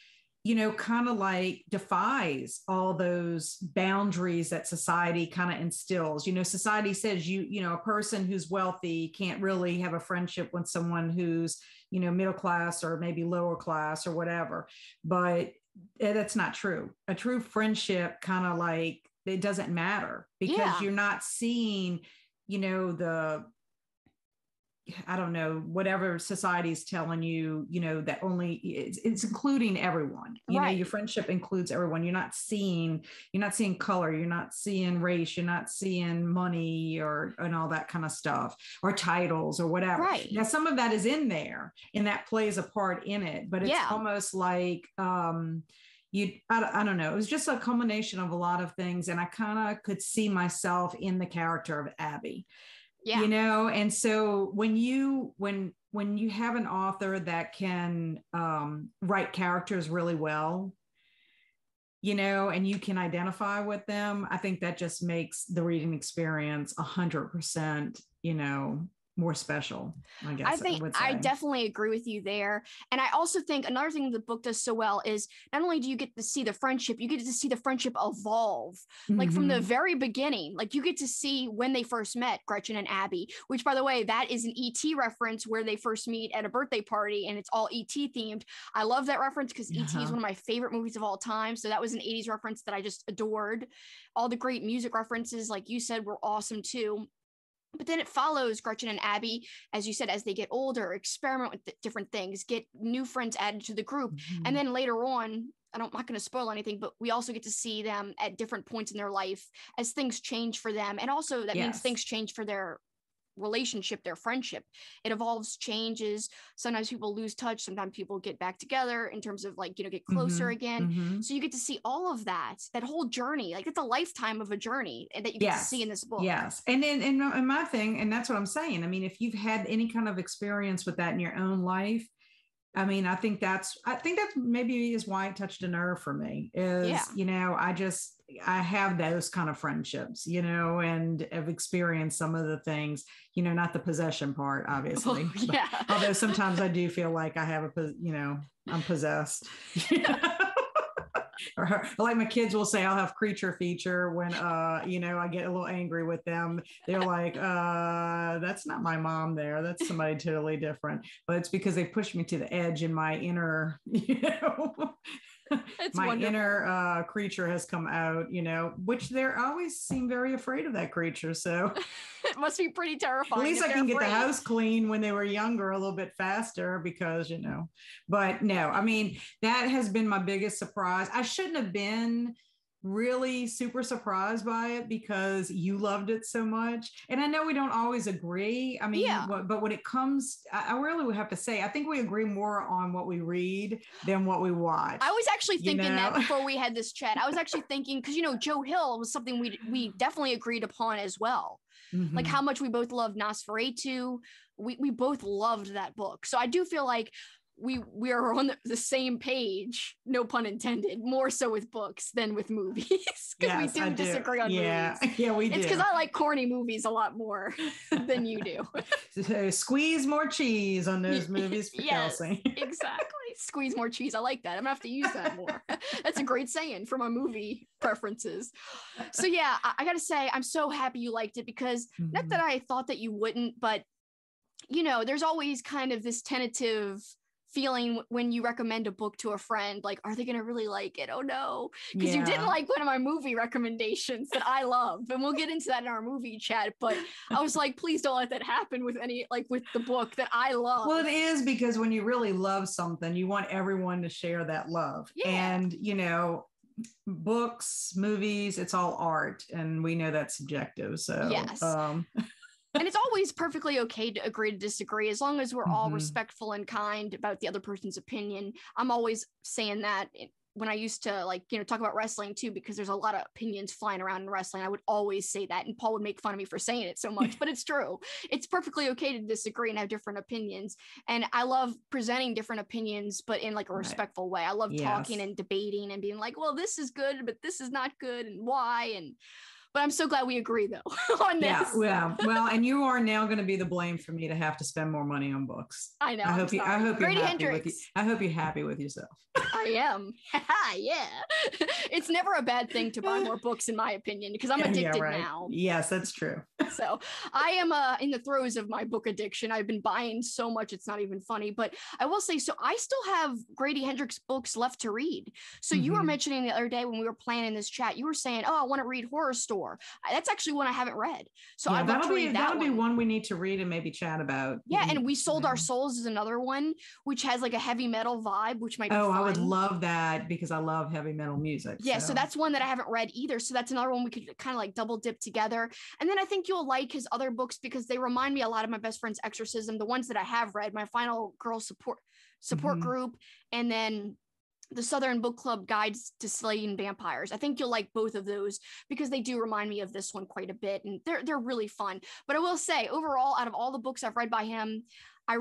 you know, kind of like defies all those boundaries that society kind of instills. You know, society says you know, a person who's wealthy can't really have a friendship with someone who's, you know, middle class or maybe lower class or whatever. But that's not true. A true friendship kind of like, it doesn't matter, because you're not seeing, you know, I don't know, whatever society's telling you, you know, that only it's including everyone, you know, your friendship includes everyone. You're not seeing color, you're not seeing race, you're not seeing money and all that kind of stuff, or titles or whatever. Right. Now, some of that is in there and that plays a part in it, but it's almost like, I don't know. It was just a culmination of a lot of things. And I kind of could see myself in the character of Abby. Yeah. You know, and so when you have an author that can write characters really well, you know, and you can identify with them, I think that just makes the reading experience 100%, you know, more special, I guess. I think I definitely agree with you there. And I also think another thing the book does so well is not only do you get to see the friendship, you get to see the friendship evolve, like from the very beginning. Like you get to see when they first met, Gretchen and Abby, which, by the way, that is an E.T. reference where they first meet at a birthday party, and it's all E.T. themed. I love that reference because E.T. is one of my favorite movies of all time. So that was an 80s reference that I just adored. All the great music references, like you said, were awesome too. But then it follows Gretchen and Abby, as you said, as they get older, experiment with different things, get new friends added to the group. And then later on, I'm not going to spoil anything, but we also get to see them at different points in their life as things change for them. And also that means things change for their relationship, their friendship. It evolves, changes. Sometimes people lose touch. Sometimes people get back together in terms of like, you know, get closer again. So you get to see all of that whole journey. Like it's a lifetime of a journey that you get to see in this book. Yes. And my thing, and that's what I'm saying. I mean, if you've had any kind of experience with that in your own life, I mean, I think that's maybe is why it touched a nerve for me is, I have those kind of friendships, and have experienced some of the things, not the possession part, obviously. Oh, yeah. Although sometimes I do feel like I have I'm possessed. Or like my kids will say, I'll have creature feature when, I get a little angry with them. They're like, that's not my mom there. That's somebody totally different. But it's because they push me to the edge in my inner, my wonderful. Inner creature has come out, which they're always seem very afraid of that creature. So it must be pretty terrifying. At least I can get the house clean when they were younger a little bit faster because, but no, I mean, that has been my biggest surprise. I shouldn't have been really super surprised by it because you loved it so much. And I know we don't always agree. I mean, but when it comes, I really would have to say, I think we agree more on what we read than what we watch. I was actually thinking that before we had this chat. I was actually thinking, because, Joe Hill was something we definitely agreed upon as well. Mm-hmm. Like how much we both loved Nosferatu. We both loved that book. So I do feel like we are on the same page, no pun intended, more so with books than with movies, because we do disagree on movies. Yeah, we do. It's because I like corny movies a lot more than you do. So squeeze more cheese on those movies for Kelsi. Exactly. Squeeze more cheese. I like that. I'm gonna have to use that more. That's a great saying for my movie preferences. So yeah, I gotta say, I'm so happy you liked it because not that I thought that you wouldn't, but there's always kind of this tentative feeling when you recommend a book to a friend, like, are they going to really like it? Oh no. Because you didn't like one of my movie recommendations that I love. And we'll get into that in our movie chat. But I was like, please don't let that happen with with the book that I love. Well, it is because when you really love something, you want everyone to share that love. Yeah. And, books, movies, it's all art. And we know that's subjective. So, yes. And it's always perfectly okay to agree to disagree as long as we're all respectful and kind about the other person's opinion. I'm always saying that when I used to talk about wrestling too, because there's a lot of opinions flying around in wrestling. I would always say that, and Paul would make fun of me for saying it so much, but it's true. It's perfectly okay to disagree and have different opinions. And I love presenting different opinions, but in a respectful way. I love talking and debating and being like, well, this is good, but this is not good, and why? But I'm so glad we agree though on this. Yeah. Well, and you are now going to be the blame for me to have to spend more money on books. I know. I hope you're Hendricks. I hope you're happy with yourself. I am. Yeah. It's never a bad thing to buy more books, in my opinion, because I'm addicted now. Yes, that's true. So I am in the throes of my book addiction. I've been buying so much, it's not even funny. But I will say, so I still have Grady Hendricks books left to read. So you were mentioning the other day when we were planning this chat, you were saying, oh, I want to read Horror Store. That's actually one I haven't read. So I'd love to read that. That'll be one we need to read and maybe chat about. Yeah, and We Sold Our Souls is another one, which has a heavy metal vibe, which might be fun. I would love that because I love heavy metal music. Yeah, so that's one that I haven't read either. So that's another one we could kind of double dip together. And then I think you'll like his other books because they remind me a lot of my best friend's Exorcism, the ones that I have read, my Final Girl support group, and then the Southern Book Club Guides to Slaying Vampires. I think you'll like both of those because they do remind me of this one quite a bit, and they're really fun. But I will say, overall, out of all the books I've read by him, I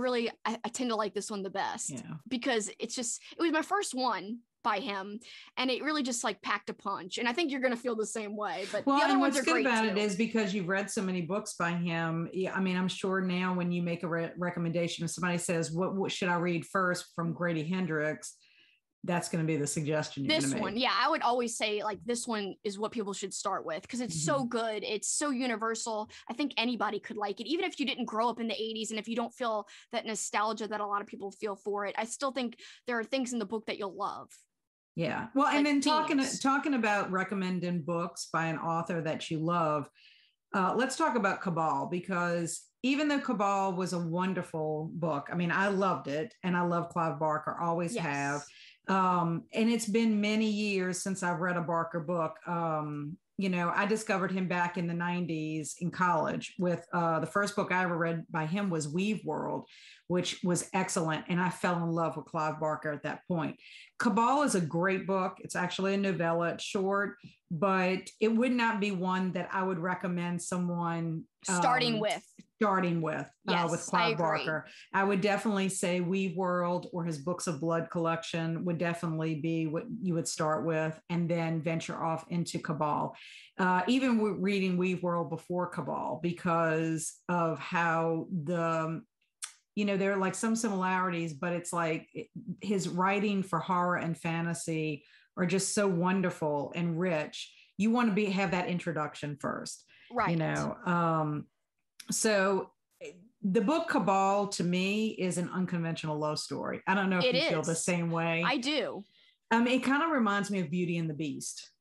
tend to like this one the best because it was my first one by him, and it really just packed a punch. And I think you're going to feel the same way. But the other ones are great. What's good about it is because you've read so many books by him. I mean, I'm sure now when you make a recommendation, if somebody says, "What should I read first from Grady Hendricks?" that's going to be the suggestion. This one. Yeah. I would always say this one is what people should start with because it's so good. It's so universal. I think anybody could like it, even if you didn't grow up in the 80s. And if you don't feel that nostalgia that a lot of people feel for it, I still think there are things in the book that you'll love. Yeah. Well, and then talking about recommending books by an author that you love, let's talk about Cabal, because even though Cabal was a wonderful book, I mean, I loved it, and I love Clive Barker, always have. And it's been many years since I've read a Barker book. I discovered him back in the 90s in college with the first book I ever read by him was Weave World, which was excellent. And I fell in love with Clive Barker at that point. Cabal is a great book. It's actually a novella. It's short, but it would not be one that I would recommend someone starting with. starting with Clive Barker. I would definitely say Weave World or his Books of Blood collection would definitely be what you would start with, and then venture off into Cabal. Even reading Weave World before Cabal, because of how there are like some similarities, but it's like his writing for horror and fantasy are just so wonderful and rich. You want to have that introduction first, right? So the book Cabal to me is an unconventional love story. I don't know if you feel the same way. I do. It kind of reminds me of Beauty and the Beast.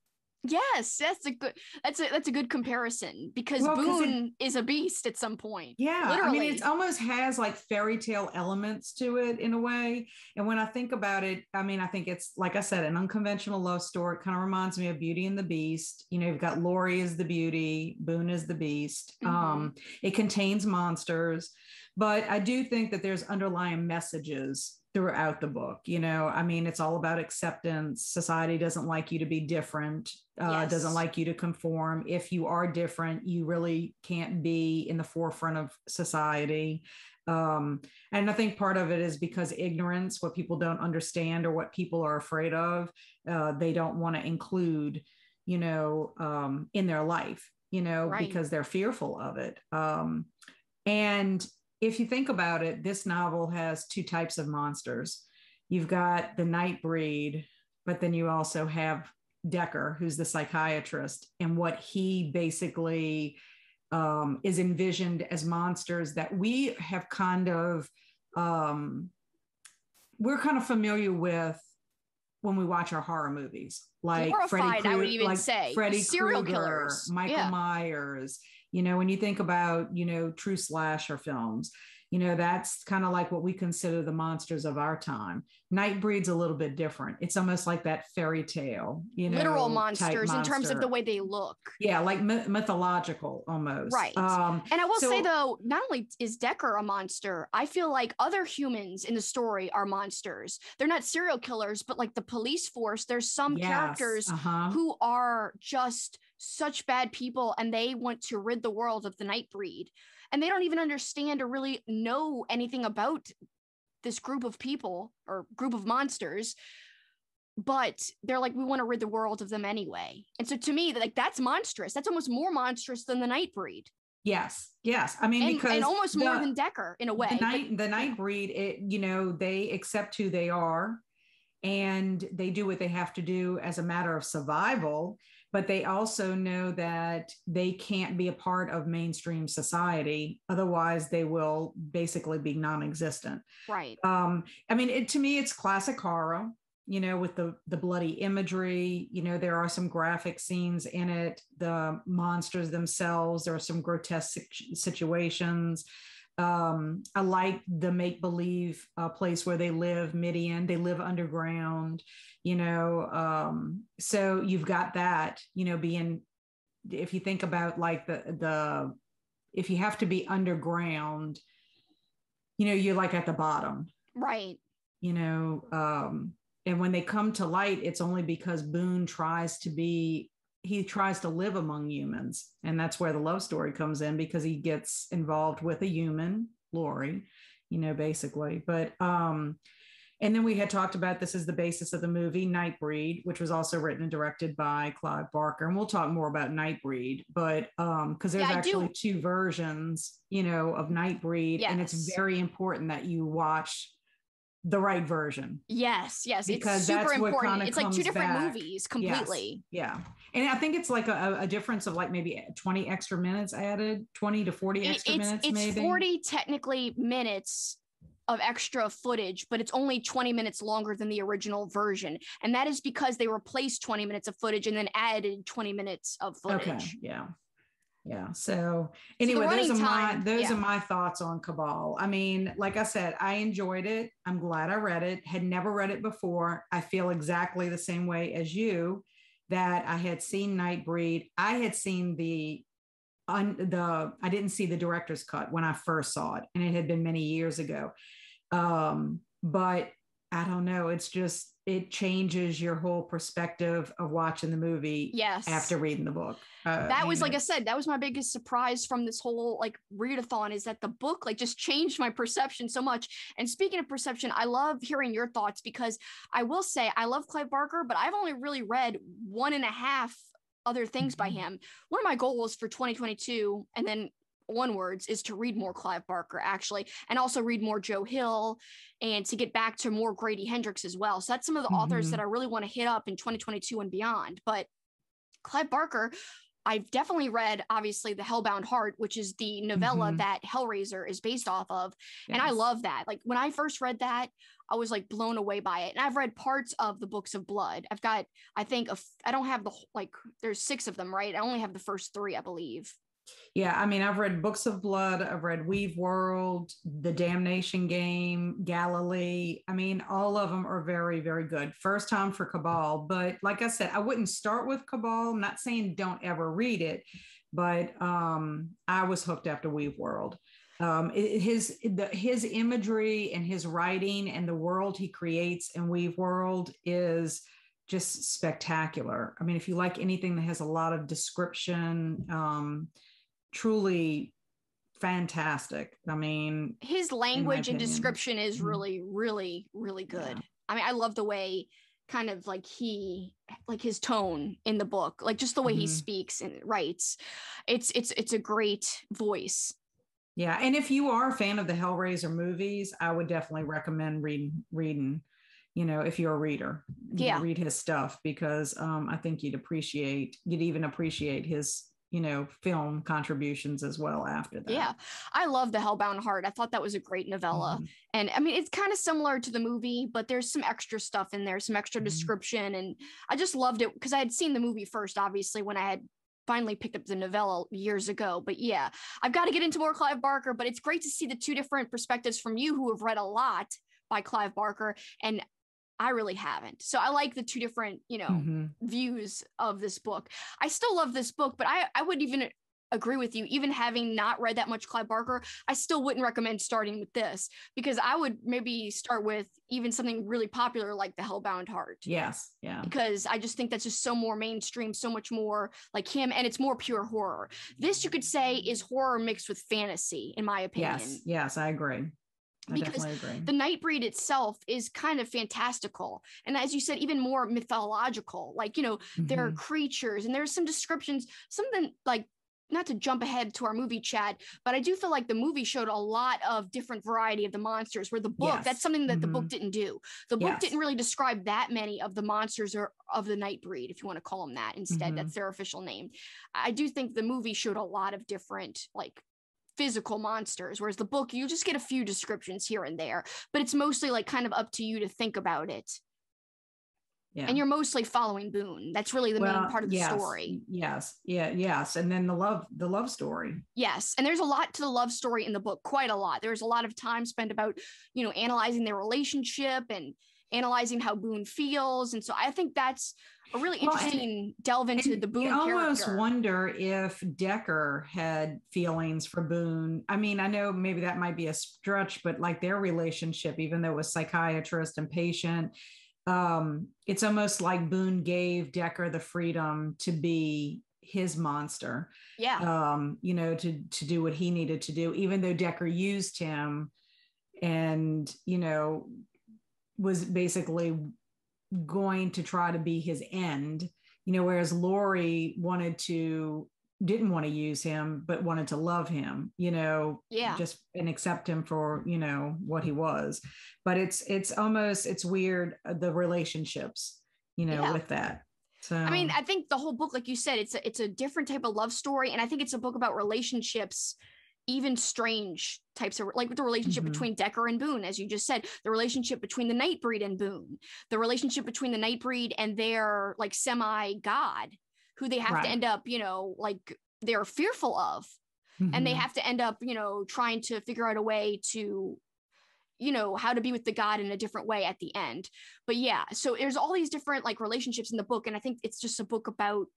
Yes, that's a good comparison, because Boone is a beast at some point. Yeah, literally. I mean, it almost has like fairy tale elements to it in a way. And when I think about it, I mean, I think it's, like I said, an unconventional love story. It kind of reminds me of Beauty and the Beast. You've got Laurie as the beauty, Boone as the beast. Mm-hmm. It contains monsters, but I do think that there's underlying messages throughout the book. I mean, it's all about acceptance. Society doesn't like you to be different, doesn't like you to conform. If you are different, you really can't be in the forefront of society. And I think part of it is because ignorance, what people don't understand or what people are afraid of, they don't want to include, in their life, because they're fearful of it. And if you think about it, this novel has two types of monsters. You've got the Nightbreed, but then you also have Decker, who's the psychiatrist, and what he basically is envisioned as monsters that we have we're kind of familiar with when we watch our horror movies, like I would even say Freddy serial Krueger, killers, Michael Myers. When you think about, true slasher films, that's kind of like what we consider the monsters of our time. Nightbreed's a little bit different. It's almost like that fairy tale, literal monsters in terms of the way they look. Yeah, like mythological almost. Right. And I will say, though, not only is Decker a monster, I feel like other humans in the story are monsters. They're not serial killers, but like the police force, there's some characters who are just such bad people, and they want to rid the world of the Nightbreed. And they don't even understand or really know anything about this group of people or group of monsters, but they're like, we want to rid the world of them anyway. And so to me, like, that's monstrous. That's almost more monstrous than the Nightbreed. Yes. I mean, and almost more than Decker in a way. The Nightbreed, they accept who they are, and they do what they have to do as a matter of survival. But they also know that they can't be a part of mainstream society. Otherwise, they will basically be non-existent. Right. I mean, to me, it's classic horror, with the bloody imagery. There are some graphic scenes in it. The monsters themselves, there are some grotesque situations. I like the make-believe place where they live, Midian. They live underground, so you've got that, being, if you think about like if you have to be underground, you're like at the bottom. Right. And when they come to light, it's only because Boone tries to live among humans. And that's where the love story comes in, because he gets involved with a human, Laurie, basically. But, and then we had talked about, this is the basis of the movie Nightbreed, which was also written and directed by Clive Barker. And we'll talk more about Nightbreed, but because there's actually two versions, of Nightbreed. Yes. And it's very important that you watch the right version. Yes, because it's super important. It's like two different movies completely. Yes. Yeah. And I think it's like a difference of like maybe 20 extra minutes added, 20 to 40 extra minutes. It's 40 technically minutes of extra footage, but it's only 20 minutes longer than the original version. And that is because they replaced 20 minutes of footage and then added 20 minutes of footage. Okay. Yeah. So anyway, those are my thoughts on Cabal. I mean, like I said, I enjoyed it. I'm glad I read it. Had never read it before. I feel exactly the same way as you, that I had seen Nightbreed. I had seen I didn't see the director's cut when I first saw it, and it had been many years ago. But I don't know. It's just, it changes your whole perspective of watching the movie. Yes. After reading the book. That was, like I said, that was my biggest surprise from this whole like readathon, is that the book like just changed my perception so much. And speaking of perception, I love hearing your thoughts, because I will say I love Clive Barker, but I've only really read 1.5 other things by him. One of my goals for 2022, and then onwards, is to read more Clive Barker, actually, and also read more Joe Hill, and to get back to more Grady Hendricks as well. So that's some of the authors that I really want to hit up in 2022 and beyond. But Clive Barker, I've definitely read, obviously, The Hellbound Heart, which is the novella that Hellraiser is based off of. Yes. And I love that. Like, when I first read that, I was like blown away by it. And I've read parts of the Books of Blood. I've got, I think, I don't have the, like, there's 6 of them, right? I only have the first 3, I believe. Yeah, I mean, I've read Books of Blood, I've read Weave World, The Damnation Game, Galilee. I mean, all of them are very, very good. First time for Cabal, but like I said, I wouldn't start with Cabal. I'm not saying don't ever read it, but I was hooked after Weave World. His imagery and his writing and the world he creates in Weave World is just spectacular. I mean, if you like anything that has a lot of description, truly fantastic. I mean, his language and description is really, really, really good. Yeah. I mean, I love the way kind of like his tone in the book, like just the way he speaks and writes. It's a great voice. Yeah. And if you are a fan of the Hellraiser movies, I would definitely recommend reading, you know, if you're a reader, read his stuff, because I think you'd even appreciate his, you know, film contributions as well after that. Yeah, I love The Hellbound Heart. I thought that was a great novella. And I mean, it's kind of similar to the movie, but there's some extra stuff in there, some extra description. And I just loved it because I had seen the movie first, obviously, when I had finally picked up the novella years ago. But yeah, I've got to get into more Clive Barker, but it's great to see the 2 different perspectives from you who have read a lot by Clive Barker, and I really haven't. So I like the 2 different, you know, views of this book. I still love this book, but I would even agree with you, even having not read that much Clive Barker, I still wouldn't recommend starting with this, because I would maybe start with even something really popular like The Hellbound Heart. Yes. Yeah. Because I just think that's just so more mainstream, so much more like him, and it's more pure horror. This, you could say, is horror mixed with fantasy, in my opinion. Yes, I agree. Because the Nightbreed itself is kind of fantastical. And as you said, even more mythological, like, you know, there are creatures and there's some descriptions, something like, not to jump ahead to our movie chat, but I do feel like the movie showed a lot of different variety of the monsters, where the book, that's something that the book didn't do. The book didn't really describe that many of the monsters or of the Nightbreed, if you want to call them that. Instead, that's their official name. I do think the movie showed a lot of different, like, physical monsters, whereas the book, you just get a few descriptions here and there, but it's mostly like kind of up to you to think about it. Yeah. And you're mostly following Boone. That's really the main part of the story. Yes. And then the love story. Yes. And there's a lot to the love story in the book, quite a lot. There's a lot of time spent about, you know, analyzing their relationship and analyzing how Boone feels. And so I think that's a really interesting delve into the Boone character. I almost wonder if Decker had feelings for Boone. I mean, I know maybe that might be a stretch, but like their relationship, even though it was psychiatrist and patient, it's almost like Boone gave Decker the freedom to be his monster. Yeah. You know, to do what he needed to do, even though Decker used him and, you know, was basically going to try to be his end, you know, whereas Laurie didn't want to use him, but wanted to love him, you know, just and accept him for, you know, what he was. But it's weird, the relationships, you know, with that. So, I mean, I think the whole book, like you said, it's a different type of love story. And I think it's a book about relationships, even strange types of, like the relationship between Decker and Boone, as you just said, the relationship between the Nightbreed and Boone, the relationship between the Nightbreed and their like semi-god, who they have to end up, you know, like they're fearful of, and they have to end up, you know, trying to figure out a way to, you know, how to be with the god in a different way at the end. But yeah, so there's all these different like relationships in the book. And I think it's just a book about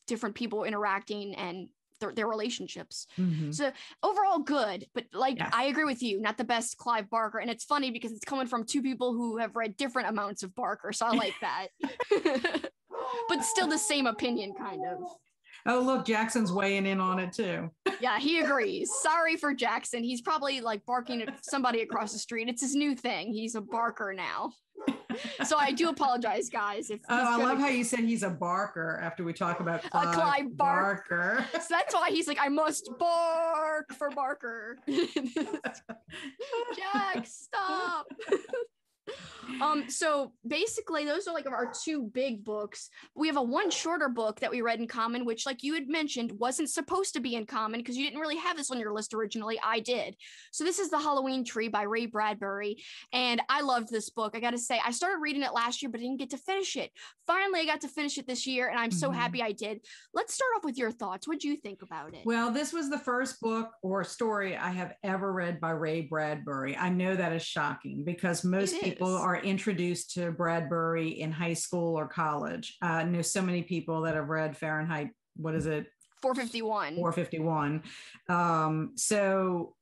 different people interacting and their relationships. Mm-hmm. So overall good, but like, yes. I agree with you, not the best Clive Barker. And it's funny because it's coming from two people who have read different amounts of Barker. So I like that. But still the same opinion, kind of. Oh, look, Jackson's weighing in on it too. Yeah, he agrees. Sorry for Jackson. He's probably like barking at somebody across the street. It's his new thing. He's a barker now. So I do apologize, guys. If I love how you said he's a barker after we talk about Clive Barker. So that's why he's like, I must bark for Barker. Jack, stop. So basically those are like our two big books. We have a one shorter book that we read in common, which, like you had mentioned, wasn't supposed to be in common because you didn't really have this on your list originally. I did. So this is The Halloween Tree by Ray Bradbury, and I loved this book. I gotta say, I started reading it last year but I didn't get to finish it. Finally I got to finish it this year, and I'm so happy I did. Let's start off with your thoughts. What'd you think about it? Well, this was the first book or story I have ever read by Ray Bradbury. I know that is shocking because most people are introduced to Bradbury in high school or college. I know so many people that have read Fahrenheit, what is it? 451. 451. So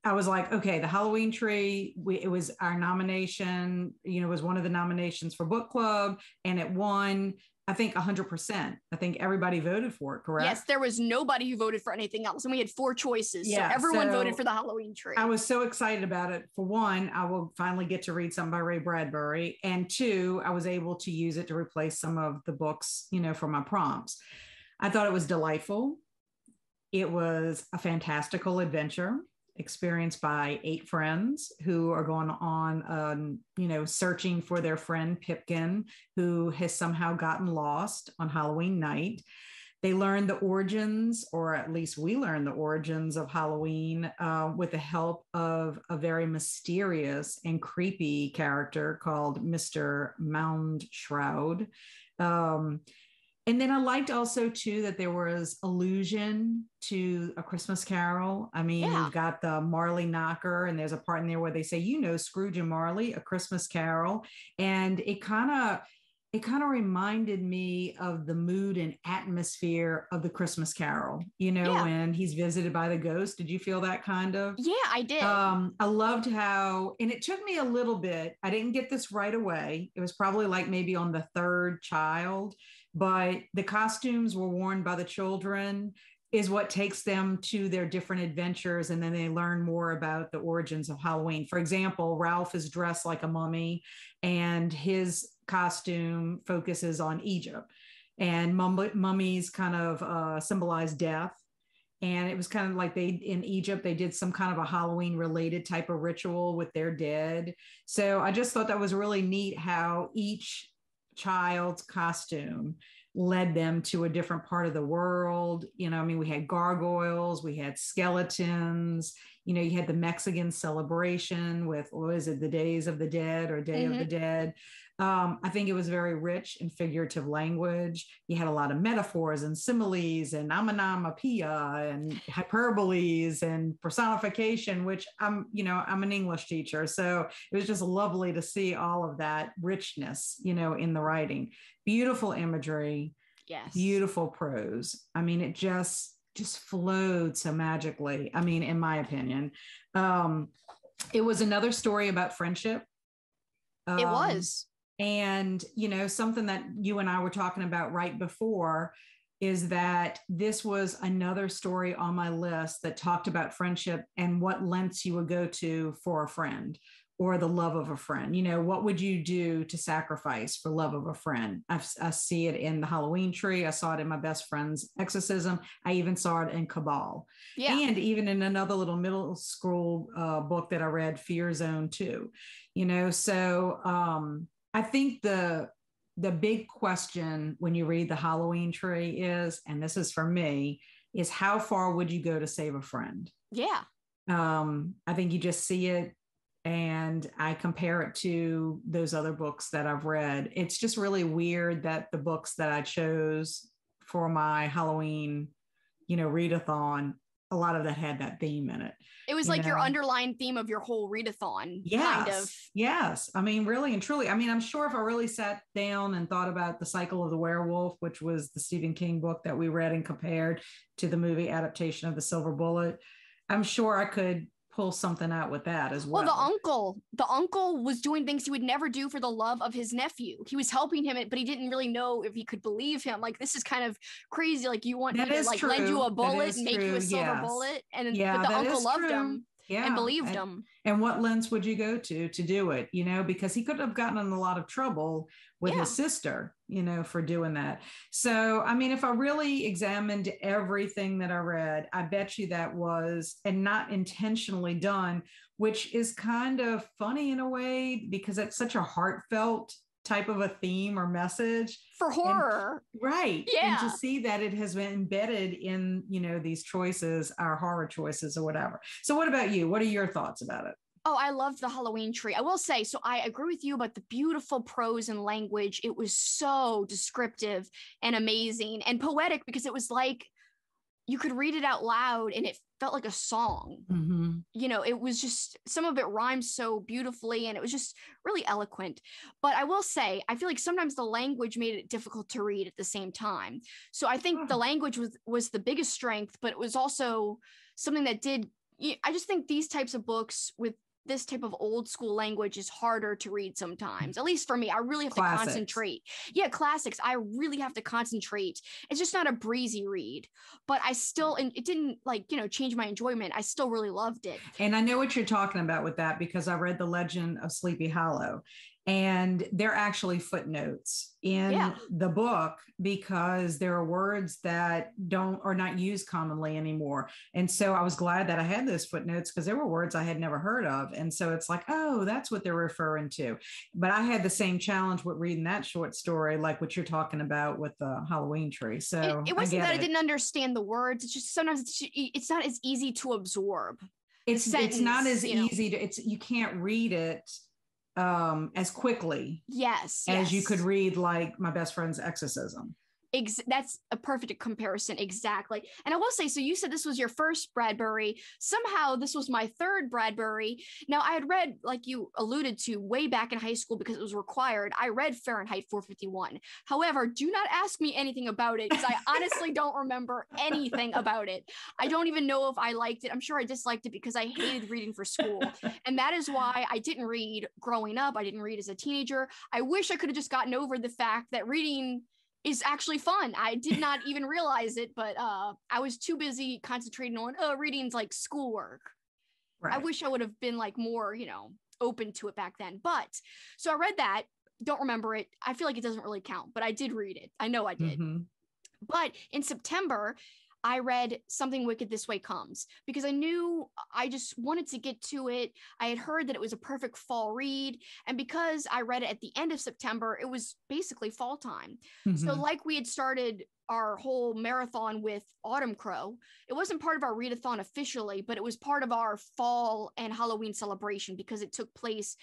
I was like, okay, The Halloween Tree, it was our nomination, it was one of the nominations for book club, and it won, I think 100%. I think everybody voted for it, correct? Yes, there was nobody who voted for anything else. And we had 4 choices. Yeah, so everyone voted for The Halloween Tree. I was so excited about it. For one, I will finally get to read something by Ray Bradbury. And two, I was able to use it to replace some of the books, for my prompts. I thought it was delightful. It was a fantastical adventure experienced by 8 friends who are going on, searching for their friend Pipkin, who has somehow gotten lost on Halloween night. They learn the origins, or at least we learn the origins of Halloween with the help of a very mysterious and creepy character called Mr. Moundshroud. And then I liked also, too, that there was allusion to A Christmas Carol. I mean, You've got the Marley knocker, and there's a part in there where they say, Scrooge and Marley, A Christmas Carol. And it kind of reminded me of the mood and atmosphere of the Christmas Carol, when he's visited by the ghost. Did you feel that kind of? Yeah, I did. I loved how, and it took me a little bit. I didn't get this right away. It was probably like maybe on the 3rd child, but the costumes were worn by the children is what takes them to their different adventures. And then they learn more about the origins of Halloween. For example, Ralph is dressed like a mummy, and his costume focuses on Egypt, and mummies kind of symbolize death. And it was kind of like in Egypt, they did some kind of a Halloween related type of ritual with their dead. So I just thought that was really neat how each child's costume led them to a different part of the world. We had gargoyles, we had skeletons, you had the Mexican celebration with, what is it, the Days of the Dead or Day of the Dead. I think it was very rich in figurative language. You had a lot of metaphors and similes and onomatopoeia and hyperboles and personification, which I'm an English teacher. So it was just lovely to see all of that richness, in the writing. Beautiful imagery. Yes. Beautiful prose. I mean, it just flowed so magically. I mean, in my opinion, it was another story about friendship. It was. And, something that you and I were talking about right before is that this was another story on my list that talked about friendship and what lengths you would go to for a friend or the love of a friend. What would you do to sacrifice for love of a friend? I see it in The Halloween Tree. I saw it in my best friend's Exorcism. I even saw it in Cabal. Yeah. And even in another little middle school book that I read, Fear Zone 2. So I think the big question when you read The Halloween Tree is, and this is for me, is how far would you go to save a friend? Yeah. I think you just see it, and I compare it to those other books that I've read. It's just really weird that the books that I chose for my Halloween, Readathon a lot of that had that theme in it. It was like your underlying theme of your whole readathon, kind of. Yes. I mean, really and truly. I mean, I'm sure if I really sat down and thought about The Cycle of the Werewolf, which was the Stephen King book that we read and compared to the movie adaptation of The Silver Bullet, I'm sure I could pull something out with that as well. Well, the uncle was doing things he would never do for the love of his nephew. He was helping him, but he didn't really know if he could believe him. Like, this is kind of crazy. Like, you want me to like lend you a bullet and make you a silver bullet, and but the uncle loved him. And believed him. And what lengths would you go to do it? You know, because he could have gotten in a lot of trouble with his sister, you know, for doing that. So, I mean, if I really examined everything that I read, I bet you that was, and not intentionally done, which is kind of funny in a way, because it's such a heartfelt type of a theme or message for horror. Right. Yeah. And to see that it has been embedded in, you know, these choices, our horror choices or whatever. So what about you? What are your thoughts about it? Oh, I loved the Halloween tree. I will say, so I agree with you about the beautiful prose and language. It was so descriptive and amazing and poetic, because it was like you could read it out loud and it felt like a song. Mm-hmm. You know, it was just, some of it rhymes so beautifully and it was just really eloquent. But I will say, I feel like sometimes the language made it difficult to read at the same time. So I think the language was the biggest strength, but it was also something that I just think these types of books with this type of old school language is harder to read sometimes, at least for me. I really have to concentrate. Yeah, classics. I really have to concentrate. It's just not a breezy read, but I still, and it didn't like, you know, change my enjoyment. I still really loved it. And I know what you're talking about with that, because I read The Legend of Sleepy Hollow, and they're actually footnotes in the book, because there are words that are not used commonly anymore. And so I was glad that I had those footnotes, because there were words I had never heard of. And so it's like, oh, that's what they're referring to. But I had the same challenge with reading that short story, like what you're talking about with the Halloween tree. So it wasn't that I didn't understand the words. It's just sometimes it's not as easy to absorb. It's not as easy to, you can't read it as quickly as you could read like My Best Friend's Exorcism. That's a perfect comparison. Exactly. And I will say, so you said this was your first Bradberry. Somehow this was my third Bradberry. Now, I had read, like you alluded to, way back in high school, because it was required. I read Fahrenheit 451. However, do not ask me anything about it, because I honestly don't remember anything about it. I don't even know if I liked it. I'm sure I disliked it because I hated reading for school. And that is why I didn't read growing up. I didn't read as a teenager. I wish I could have just gotten over the fact that reading is actually fun. I did not even realize it, but I was too busy concentrating on reading's like schoolwork. Right. I wish I would have been like more, you know, open to it back then. But so I read that, don't remember it. I feel like it doesn't really count, but I did read it. I know I did. Mm-hmm. But in September, I read Something Wicked This Way Comes, because I knew I just wanted to get to it. I had heard that it was a perfect fall read. And because I read it at the end of September, it was basically fall time. Mm-hmm. So like we had started our whole marathon with Autumncrow, it wasn't part of our readathon officially, but it was part of our fall and Halloween celebration, because it took place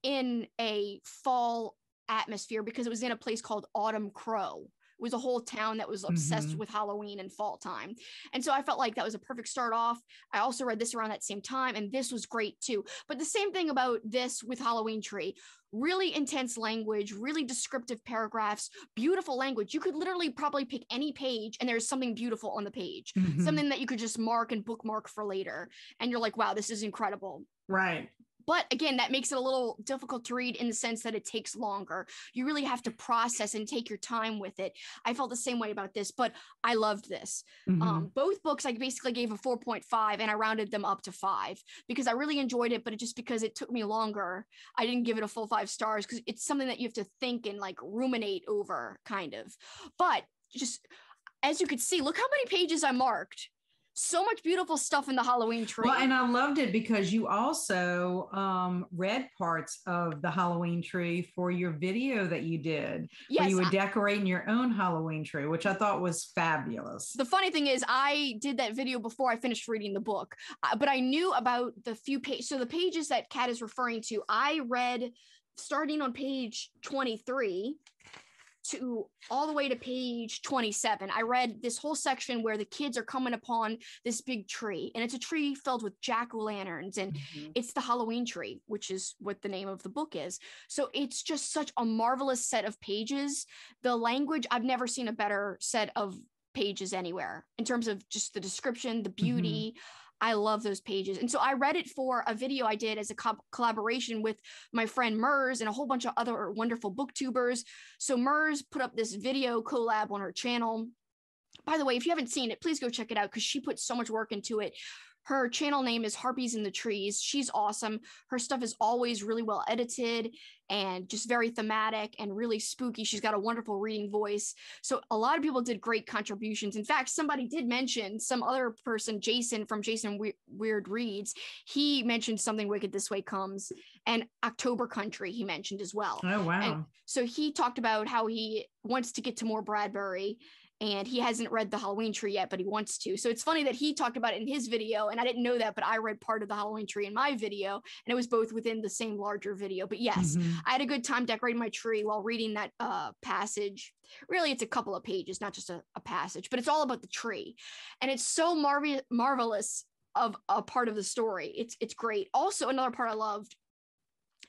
in a fall atmosphere, because it was in a place called Autumncrow. It was a whole town that was obsessed with Halloween and fall time. And so I felt like that was a perfect start off. I also read this around that same time, and this was great too. But the same thing about this with Halloween Tree, really intense language, really descriptive paragraphs, beautiful language. You could literally probably pick any page and there's something beautiful on the page, something that you could just mark and bookmark for later. And you're like, wow, this is incredible. Right. But again, that makes it a little difficult to read in the sense that it takes longer. You really have to process and take your time with it. I felt the same way about this, but I loved this. Both books, I basically gave a 4.5 and I rounded them up to 5 because I really enjoyed it, but just because it took me longer, I didn't give it a full 5 stars because it's something that you have to think and like ruminate over kind of. But just as you could see, look how many pages I marked. So much beautiful stuff in the Halloween tree. Well, and I loved it because you also read parts of the Halloween tree for your video that you did. Yes, where you were decorating your own Halloween tree, which I thought was fabulous. The funny thing is I did that video before I finished reading the book, but I knew about the few pages. So the pages that Kat is referring to, I read starting on page 23. to all the way to page 27. I read this whole section where the kids are coming upon this big tree, and it's a tree filled with jack-o'-lanterns, and it's the Halloween tree, which is what the name of the book is. So it's just such a marvelous set of pages. The language, I've never seen a better set of pages anywhere in terms of just the description, the beauty. I love those pages. And so I read it for a video I did as a collaboration with my friend Mers and a whole bunch of other wonderful booktubers. So Mers put up this video collab on her channel. By the way, if you haven't seen it, please go check it out because she put so much work into it. Her channel name is Harpies in the Trees. She's awesome. Her stuff is always really well edited and just very thematic and really spooky. She's got a wonderful reading voice. So a lot of people did great contributions. In fact, somebody did mention, some other person, Jason from Jason Weird Reads, he mentioned Something Wicked This Way Comes, and October Country he mentioned as well. Oh, wow. And so he talked about how he wants to get to more Bradberry, and he hasn't read The Halloween Tree yet, but he wants to. So it's funny that he talked about it in his video, and I didn't know that, but I read part of The Halloween Tree in my video, and it was both within the same larger video. But yes, I had a good time decorating my tree while reading that passage. Really, it's a couple of pages, not just a passage, but it's all about the tree. And it's so marvelous of a part of the story. It's great. Also, another part I loved,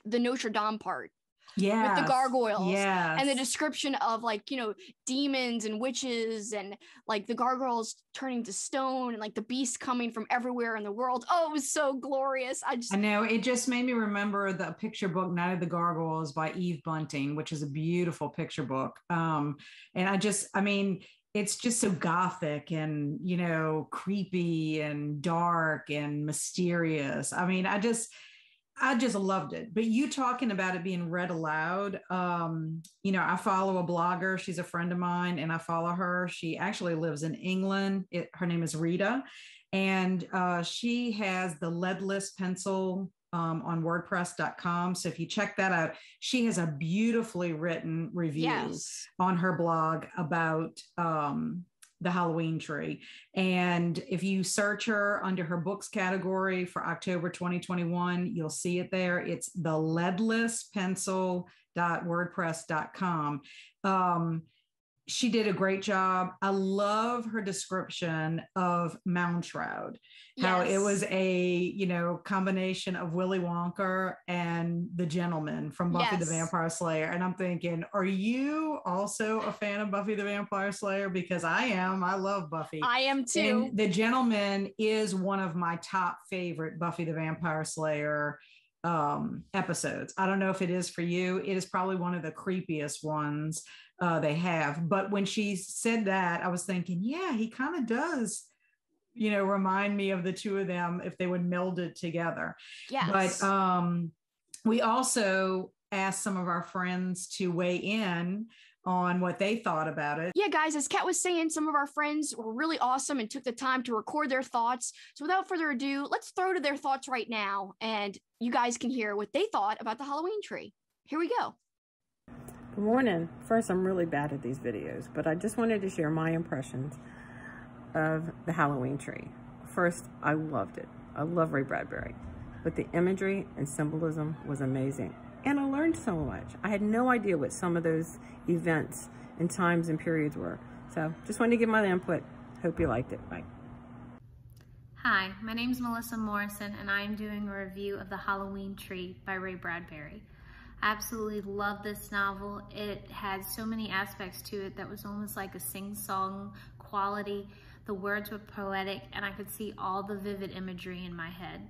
the Notre Dame part. Yeah, with the gargoyles, and the description of, like, you know, demons and witches, and like the gargoyles turning to stone, and like the beasts coming from everywhere in the world. Oh, it was so glorious. I know, it just made me remember the picture book Night of the Gargoyles by Eve Bunting, which is a beautiful picture book. And I mean, it's just so gothic and, you know, creepy and dark and mysterious. I mean, I just loved it. But you talking about it being read aloud, you know, I follow a blogger. She's a friend of mine, and I follow her. She actually lives in England. Her name is Rita, and she has the leadless pencil on WordPress.com. So if you check that out, she has a beautifully written review on her blog about the Halloween Tree. And if you search her under her books category for October 2021, you'll see it there. It's the leadlesspencil.wordpress.com. She did a great job. I love her description of Mountroud, how it was a, you know, combination of Willy Wonka and the gentleman from Buffy the Vampire Slayer. And I'm thinking, are you also a fan of Buffy the Vampire Slayer? Because I am. I love Buffy. I am too. And the gentleman is one of my top favorite Buffy the Vampire Slayer episodes. I don't know if it is for you. It is probably one of the creepiest ones they have. But when she said that, I was thinking, yeah, he kind of does, you know, remind me of the two of them if they would meld it together. But we also asked some of our friends to weigh in on what they thought about it. Yeah, guys, as Kat was saying, some of our friends were really awesome and took the time to record their thoughts. So without further ado, let's throw to their thoughts right now, and you guys can hear what they thought about the Halloween tree. Here we go. Good morning. First, I'm really bad at these videos, but I just wanted to share my impressions of the Halloween tree. First, I loved it. I love Ray Bradberry, but the imagery and symbolism was amazing. And I learned so much. I had no idea what some of those events and times and periods were. So just wanted to give my input. Hope you liked it. Bye. Hi, my name is Melissa Morrison, and I am doing a review of The Halloween Tree by Ray Bradberry. I absolutely love this novel. It had so many aspects to it that was almost like a sing-song quality. The words were poetic, and I could see all the vivid imagery in my head.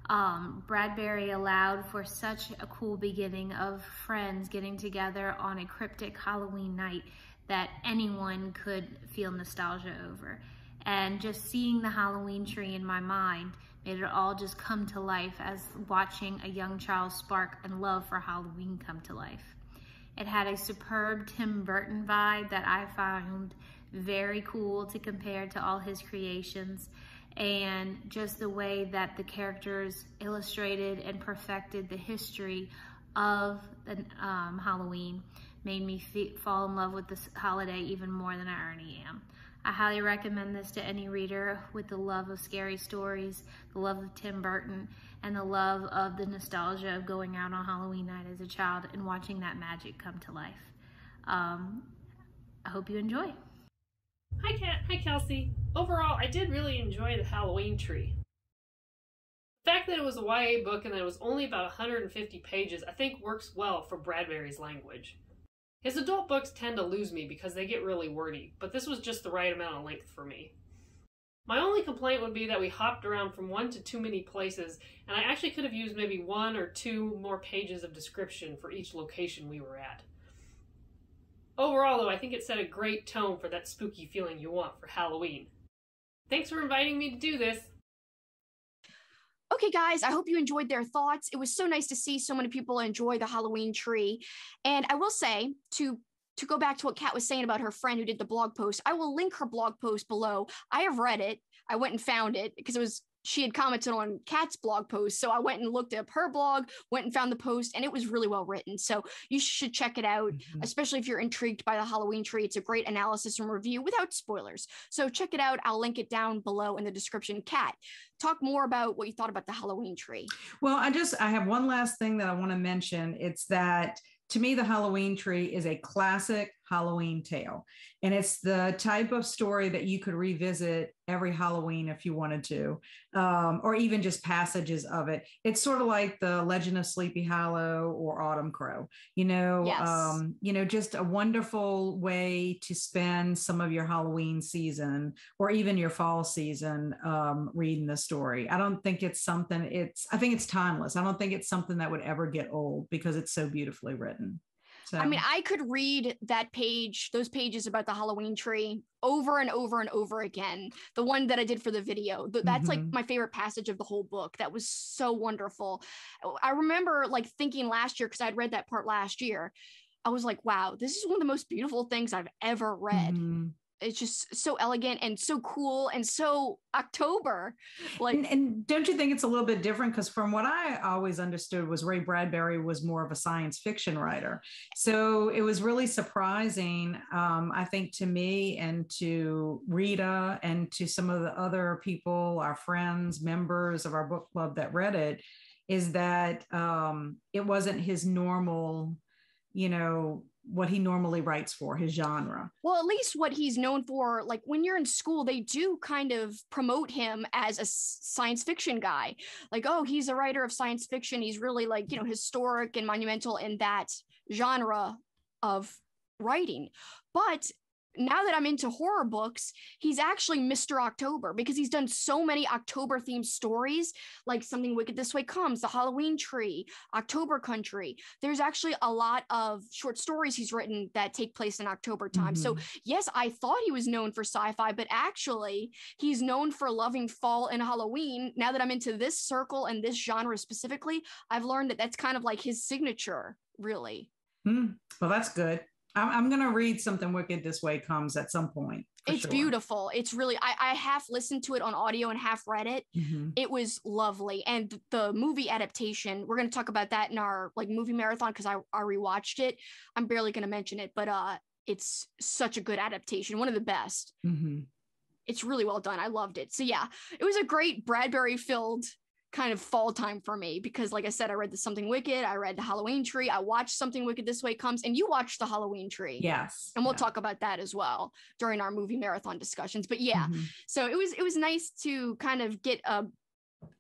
Bradberry allowed for such a cool beginning of friends getting together on a cryptic Halloween night that anyone could feel nostalgia over. And just seeing the Halloween tree in my mind made it all just come to life, as watching a young child's spark and love for Halloween come to life. It had a superb Tim Burton vibe that I found very cool to compare to all his creations. And just the way that the characters illustrated and perfected the history of the, Halloween made me fall in love with this holiday even more than I already am. I highly recommend this to any reader with the love of scary stories, the love of Tim Burton, and the love of the nostalgia of going out on Halloween night as a child and watching that magic come to life. I hope you enjoy. Hi, Kat. Hi, Kelsi. Overall, I did really enjoy the Halloween Tree. The fact that it was a YA book and that it was only about 150 pages, I think works well for Bradberry's language. His adult books tend to lose me because they get really wordy, but this was just the right amount of length for me. My only complaint would be that we hopped around from one to too many places, and I actually could have used maybe 1 or 2 more pages of description for each location we were at. Overall, though, I think it set a great tone for that spooky feeling you want for Halloween. Thanks for inviting me to do this. Okay, guys, I hope you enjoyed their thoughts. It was so nice to see so many people enjoy the Halloween Tree. And I will say, to go back to what Kat was saying about her friend who did the blog post, I will link her blog post below. I have read it. I went and found it because she had commented on Kat's blog post. So I went and looked up her blog, went and found the post, and it was really well written. So you should check it out, especially if you're intrigued by the Halloween Tree. It's a great analysis and review without spoilers. So check it out. I'll link it down below in the description. Kat, talk more about what you thought about the Halloween Tree. Well, I have one last thing that I want to mention. It's that to me, the Halloween Tree is a classic Halloween tale. And it's the type of story that you could revisit every Halloween if you wanted to, or even just passages of it. It's sort of like the Legend of Sleepy Hollow or Autumncrow, yes. Just a wonderful way to spend some of your Halloween season or even your fall season reading the story. I don't think it's something I think it's timeless. I don't think it's something that would ever get old because it's so beautifully written. So. I mean, I could read those pages about the Halloween Tree over and over and over again. The one that I did for the video, that's like my favorite passage of the whole book. That was so wonderful. I remember like thinking last year, because I'd read that part last year, I was like, wow, this is one of the most beautiful things I've ever read. It's just so elegant and so cool and so October. And don't you think it's a little bit different? Because from what I always understood was Ray Bradberry was more of a science fiction writer. So it was really surprising, I think, to me and to Rita and to some of the other people, our friends, members of our book club that read it, is that it wasn't his normal, what he normally writes for, his genre. Well, at least what he's known for, like when you're in school, they do kind of promote him as a science fiction guy. Like, oh, he's a writer of science fiction. He's really like, historic and monumental in that genre of writing. But now that I'm into horror books, he's actually Mr. October because he's done so many October themed stories, like Something Wicked This Way Comes, The Halloween Tree, October Country. There's actually a lot of short stories he's written that take place in October time. So yes, I thought he was known for sci-fi, but actually he's known for loving fall and Halloween. Now that I'm into this circle and this genre specifically, I've learned that that's kind of like his signature, really. Well, that's good. I'm going to read Something Wicked This Way Comes at some point. It's beautiful. It's really, I half listened to it on audio and half read it. It was lovely. And the movie adaptation, we're going to talk about that in our movie marathon because I rewatched it. I'm barely going to mention it, but it's such a good adaptation. One of the best. It's really well done. I loved it. So yeah, it was a great Bradberry filled kind of fall time for me because like I said, I read the Something Wicked, I read the Halloween Tree, I watched Something Wicked This Way Comes, and you watched the Halloween Tree. Yes. And we'll talk about that as well during our movie marathon discussions. But yeah, so it was nice to kind of get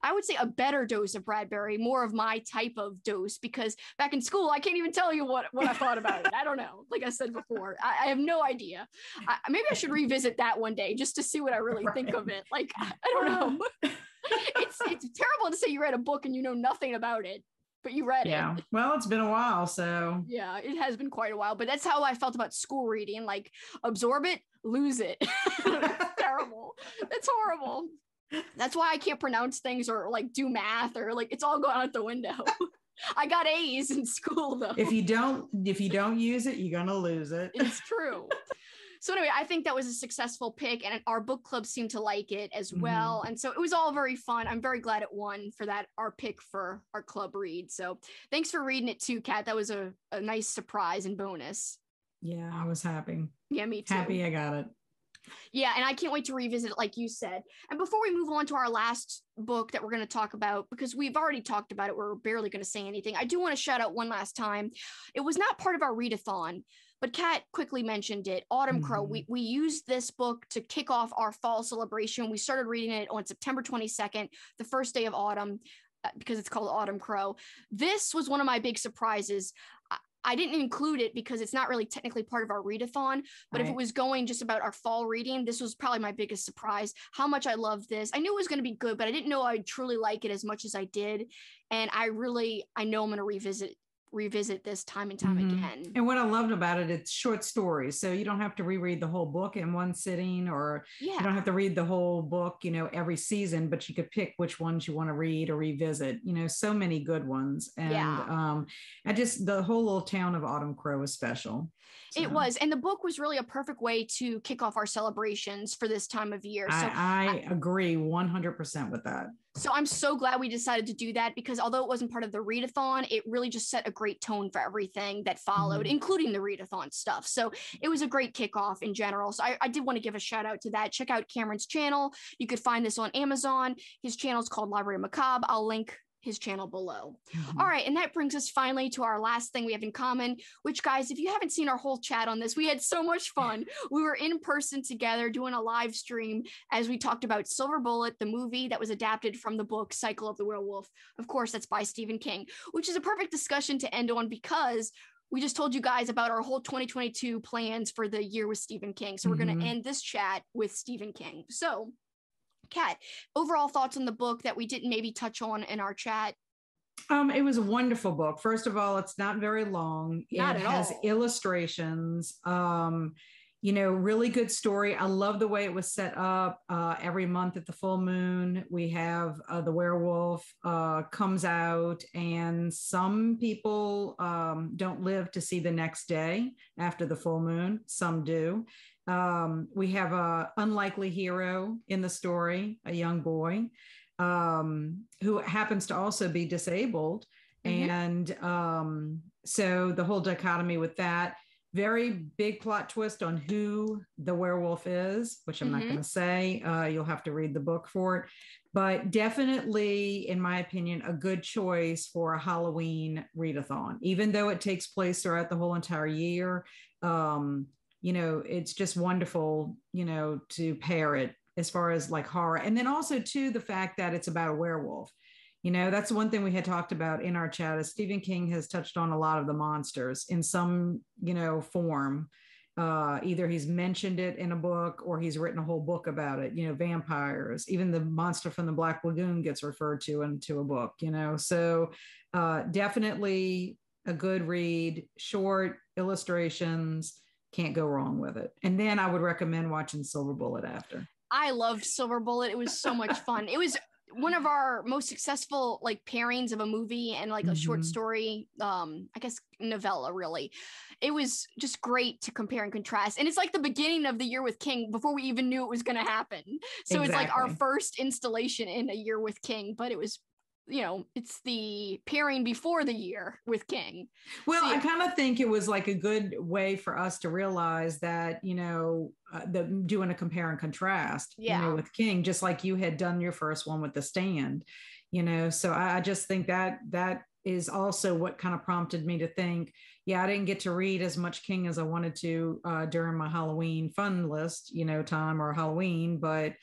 I would say a better dose of Bradberry, more of my type of dose, because back in school, I can't even tell you what I thought about it. I don't know. Like I said before, I have no idea. Maybe I should revisit that one day just to see what I really think of it. Like, I don't know. It's terrible to say you read a book and you know nothing about it, but you read it. Yeah. Well, it's been a while, so. Yeah, it has been quite a while, but that's how I felt about school reading. Like, absorb it, lose it. It's terrible. It's horrible. That's why I can't pronounce things or do math or it's all going out the window. I got A's in school though. If you don't use it, you're gonna lose it. It's true. So anyway, I think that was a successful pick, and our book club seemed to like it as well. And so it was all very fun. I'm very glad it won for that, our pick for our club read. So thanks for reading it too, Kat. That was a nice surprise and bonus. Yeah, I was happy. Yeah, me too. Happy I got it. Yeah, and I can't wait to revisit it, like you said. And before we move on to our last book that we're going to talk about, because we've already talked about it, we're barely going to say anything. I do want to shout out one last time. It was not part of our readathon, But Kat quickly mentioned it. Autumncrow. We used this book to kick off our fall celebration. We started reading it on September 22nd, the first day of autumn, because it's called Autumncrow. This was one of my big surprises. I didn't include it because it's not really technically part of our readathon, but if it was going just about our fall reading, this was probably my biggest surprise, how much I loved this. I knew it was going to be good, but I didn't know I'd truly like it as much as I did. And I know I'm going to revisit this time and time again. And what I loved about it, it's short stories. So you don't have to reread the whole book in one sitting, or you don't have to read the whole book, every season, but you could pick which ones you want to read or revisit, so many good ones. And the whole little town of Autumncrow was special. So. It was. And the book was really a perfect way to kick off our celebrations for this time of year. So I agree 100% with that. So I'm so glad we decided to do that, because although it wasn't part of the readathon, it really just set a great tone for everything that followed, including the readathon stuff. So it was a great kickoff in general. So I did want to give a shout out to that. Check out Cameron's channel. You could find this on Amazon. His channel is called Library of Macabre. I'll link his channel below. All right, and that brings us finally to our last thing we have in common, which, guys, if you haven't seen our whole chat on this, we had so much fun. We were in person together doing a live stream as we talked about Silver Bullet, the movie that was adapted from the book Cycle of the Werewolf. Of course, that's by Stephen King, which is a perfect discussion to end on, because we just told you guys about our whole 2022 plans for the year with Stephen King. So we're going to end this chat with Stephen King. So Kat, overall thoughts on the book that we didn't maybe touch on in our chat? It was a wonderful book. First of all, it's not very long. It has illustrations, really good story. I love the way it was set up. Every month at the full moon, we have the werewolf comes out, and some people don't live to see the next day after the full moon. Some do. We have a unlikely hero in the story, a young boy who happens to also be disabled. And so the whole dichotomy with that, very big plot twist on who the werewolf is, which I'm not going to say. You'll have to read the book for it. But definitely, in my opinion, a good choice for a Halloween readathon, even though it takes place throughout the whole entire year. It's just wonderful, to pair it as far as like horror. And then also too, the fact that it's about a werewolf, that's one thing we had talked about in our chat, is Stephen King has touched on a lot of the monsters in some, form. Either he's mentioned it in a book or he's written a whole book about it, vampires, even the monster from the Black Lagoon gets referred to into a book, so definitely a good read, short illustrations. Can't go wrong with it. And then I would recommend watching Silver Bullet after. I loved Silver Bullet. It was so much fun. It was one of our most successful pairings of a movie and a short story, I guess novella, really. It was just great to compare and contrast. And it's like the beginning of the year with King before we even knew it was going to happen. So It's like our first installation in a year with King, but it was it's the pairing before the year with King. Well, I kind of think it was like a good way for us to realize that, doing a compare and contrast, with King, just like you had done your first one with The Stand, so I just think that is also what kind of prompted me to think, I didn't get to read as much King as I wanted to during my Halloween fun list, time or Halloween, but,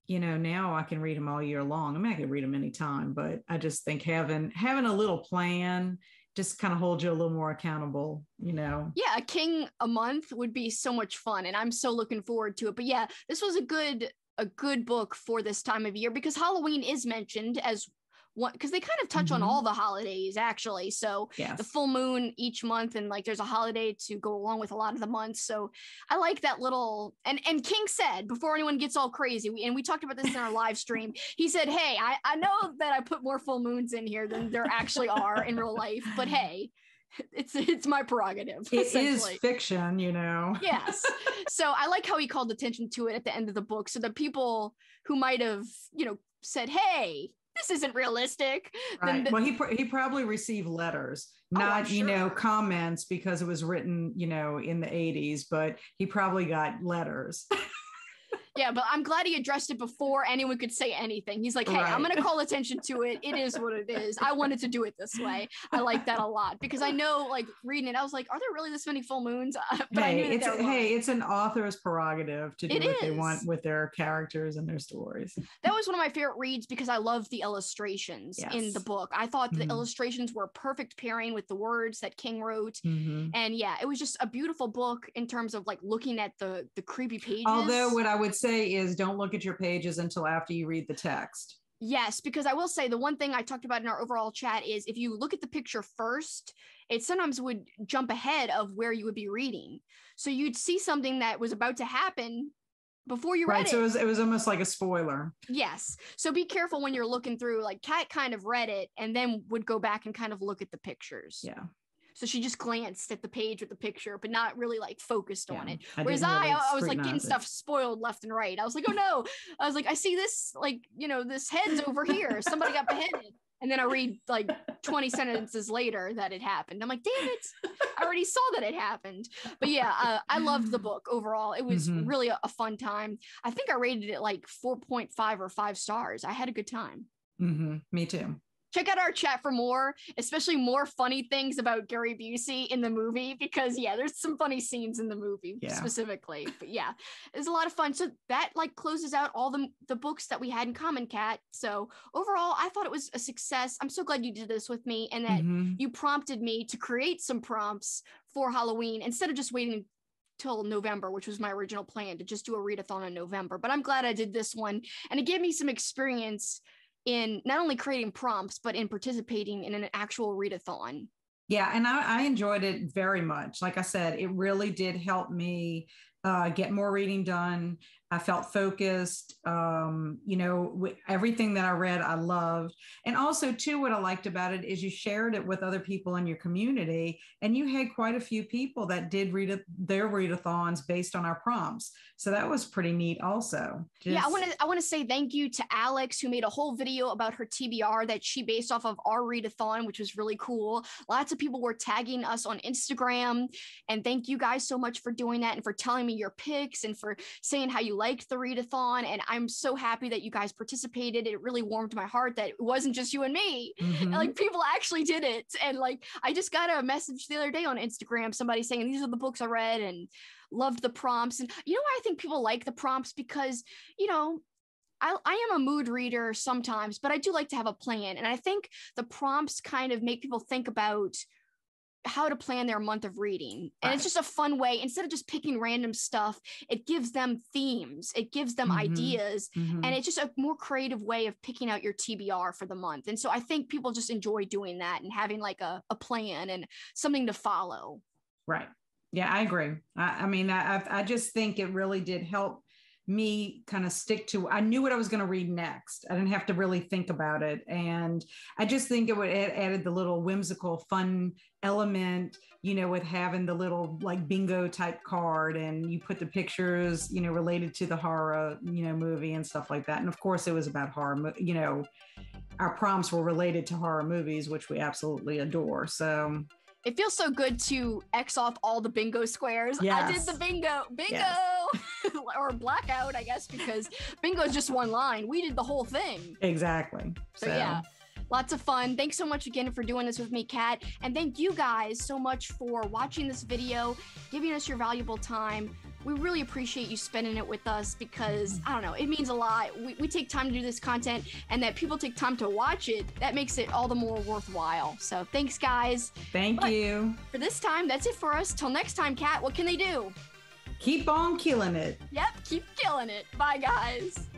now I can read them all year long. I mean, I can read them anytime, but I just think having a little plan just kind of holds you a little more accountable, Yeah, a King a month would be so much fun, and I'm so looking forward to it. But yeah, this was a good book for this time of year, because Halloween is mentioned as one, because they kind of touch on all the holidays actually. So the full moon each month, and there's a holiday to go along with a lot of the months. So I like that little, and King said, before anyone gets all crazy, we talked about this in our live stream, he said, hey, I know that I put more full moons in here than there actually are in real life, but hey, it's my prerogative. It is fiction, Yes. So I like how he called attention to it at the end of the book, so that people who might have, said, hey, this isn't realistic. Right. Well, he probably received letters, not, comments, because it was written, in the 80s, but he probably got letters. Yeah, but I'm glad he addressed it before anyone could say anything. He's like, hey, I'm going to call attention to it. It is what it is. I wanted to do it this way. I like that a lot because I know, like, reading it, I was like, are there really this many full moons? But it's an author's prerogative to do what they want with their characters and their stories. That was one of my favorite reads because I love the illustrations in the book. I thought the illustrations were a perfect pairing with the words that King wrote. And yeah, it was just a beautiful book in terms of like looking at the creepy pages. Although what I would say is don't look at your pages until after you read the text. Yes, because I will say the one thing I talked about in our overall chat is if you look at the picture first, it sometimes would jump ahead of where you would be reading. So you'd see something that was about to happen before you read it. So it was almost like a spoiler. Yes. So be careful when you're looking through. Like Kat kind of read it and then would go back and kind of look at the pictures. Yeah. So she just glanced at the page with the picture, but not really like focused on it. Whereas I was like getting stuff spoiled left and right. I was like, oh no. I was like, I see this, like, you know, this head's over here. Somebody got beheaded. And then I read like 20 sentences later that it happened. I'm like, damn it. I already saw that it happened. But yeah, I loved the book overall. It was really a fun time. I think I rated it like 4.5 or 5 stars. I had a good time. Me too. Check out our chat for more, especially more funny things about Gary Busey in the movie, because yeah, there's some funny scenes in the movie specifically. But yeah, it was a lot of fun. So that like closes out all the books that we had in common, Kat. So overall, I thought it was a success. I'm so glad you did this with me and that you prompted me to create some prompts for Halloween instead of just waiting till November, which was my original plan to just do a readathon in November. But I'm glad I did this one, and it gave me some experience in not only creating prompts, but in participating in an actual readathon. Yeah, and I enjoyed it very much. Like I said, it really did help me get more reading done. I felt focused. You know, everything that I read, I loved. And also, too, what I liked about it is you shared it with other people in your community, and you had quite a few people that did their readathons based on our prompts. So that was pretty neat also. Yeah, I want to say thank you to Alex, who made a whole video about her TBR that she based off of our readathon, which was really cool. Lots of people were tagging us on Instagram, and thank you guys so much for doing that and for telling me your picks and for saying how you liked the readathon. And I'm so happy that you guys participated. It really warmed my heart that it wasn't just you and me. And, like, people actually did it. And like, I just got a message the other day on Instagram, somebody saying these are the books I read and loved the prompts. And you know why I think people like the prompts? Because, you know, I am a mood reader sometimes, but I do like to have a plan. And I think the prompts kind of make people think about how to plan their month of reading. And it's just a fun way. Instead of just picking random stuff, it gives them themes, it gives them ideas, and it's just a more creative way of picking out your TBR for the month. And so I think people just enjoy doing that and having like a plan and something to follow. Right. Yeah, I agree. I mean, I just think it really did help me kind of stick to, I knew what I was going to read next. I didn't have to really think about it. And I just think it would added the little whimsical fun element, you know, with having the little like bingo type card, and you put the pictures, you know, related to the horror, you know, movie and stuff like that. And of course it was about horror, you know, our prompts were related to horror movies, which we absolutely adore. So it feels so good to X off all the bingo squares. Yes. I did the bingo. Yes. Or blackout, I guess, because bingo is just one line. We did the whole thing. Exactly. So yeah, lots of fun. Thanks so much again for doing this with me, Kat. And thank you guys so much for watching this video, giving us your valuable time. We really appreciate you spending it with us because, I don't know, it means a lot. We take time to do this content, and that people take time to watch it, that makes it all the more worthwhile. So thanks, guys. Thank you. For this time, that's it for us. Till next time, Kat, what can they do? Keep on killing it. Yep, keep killing it. Bye, guys.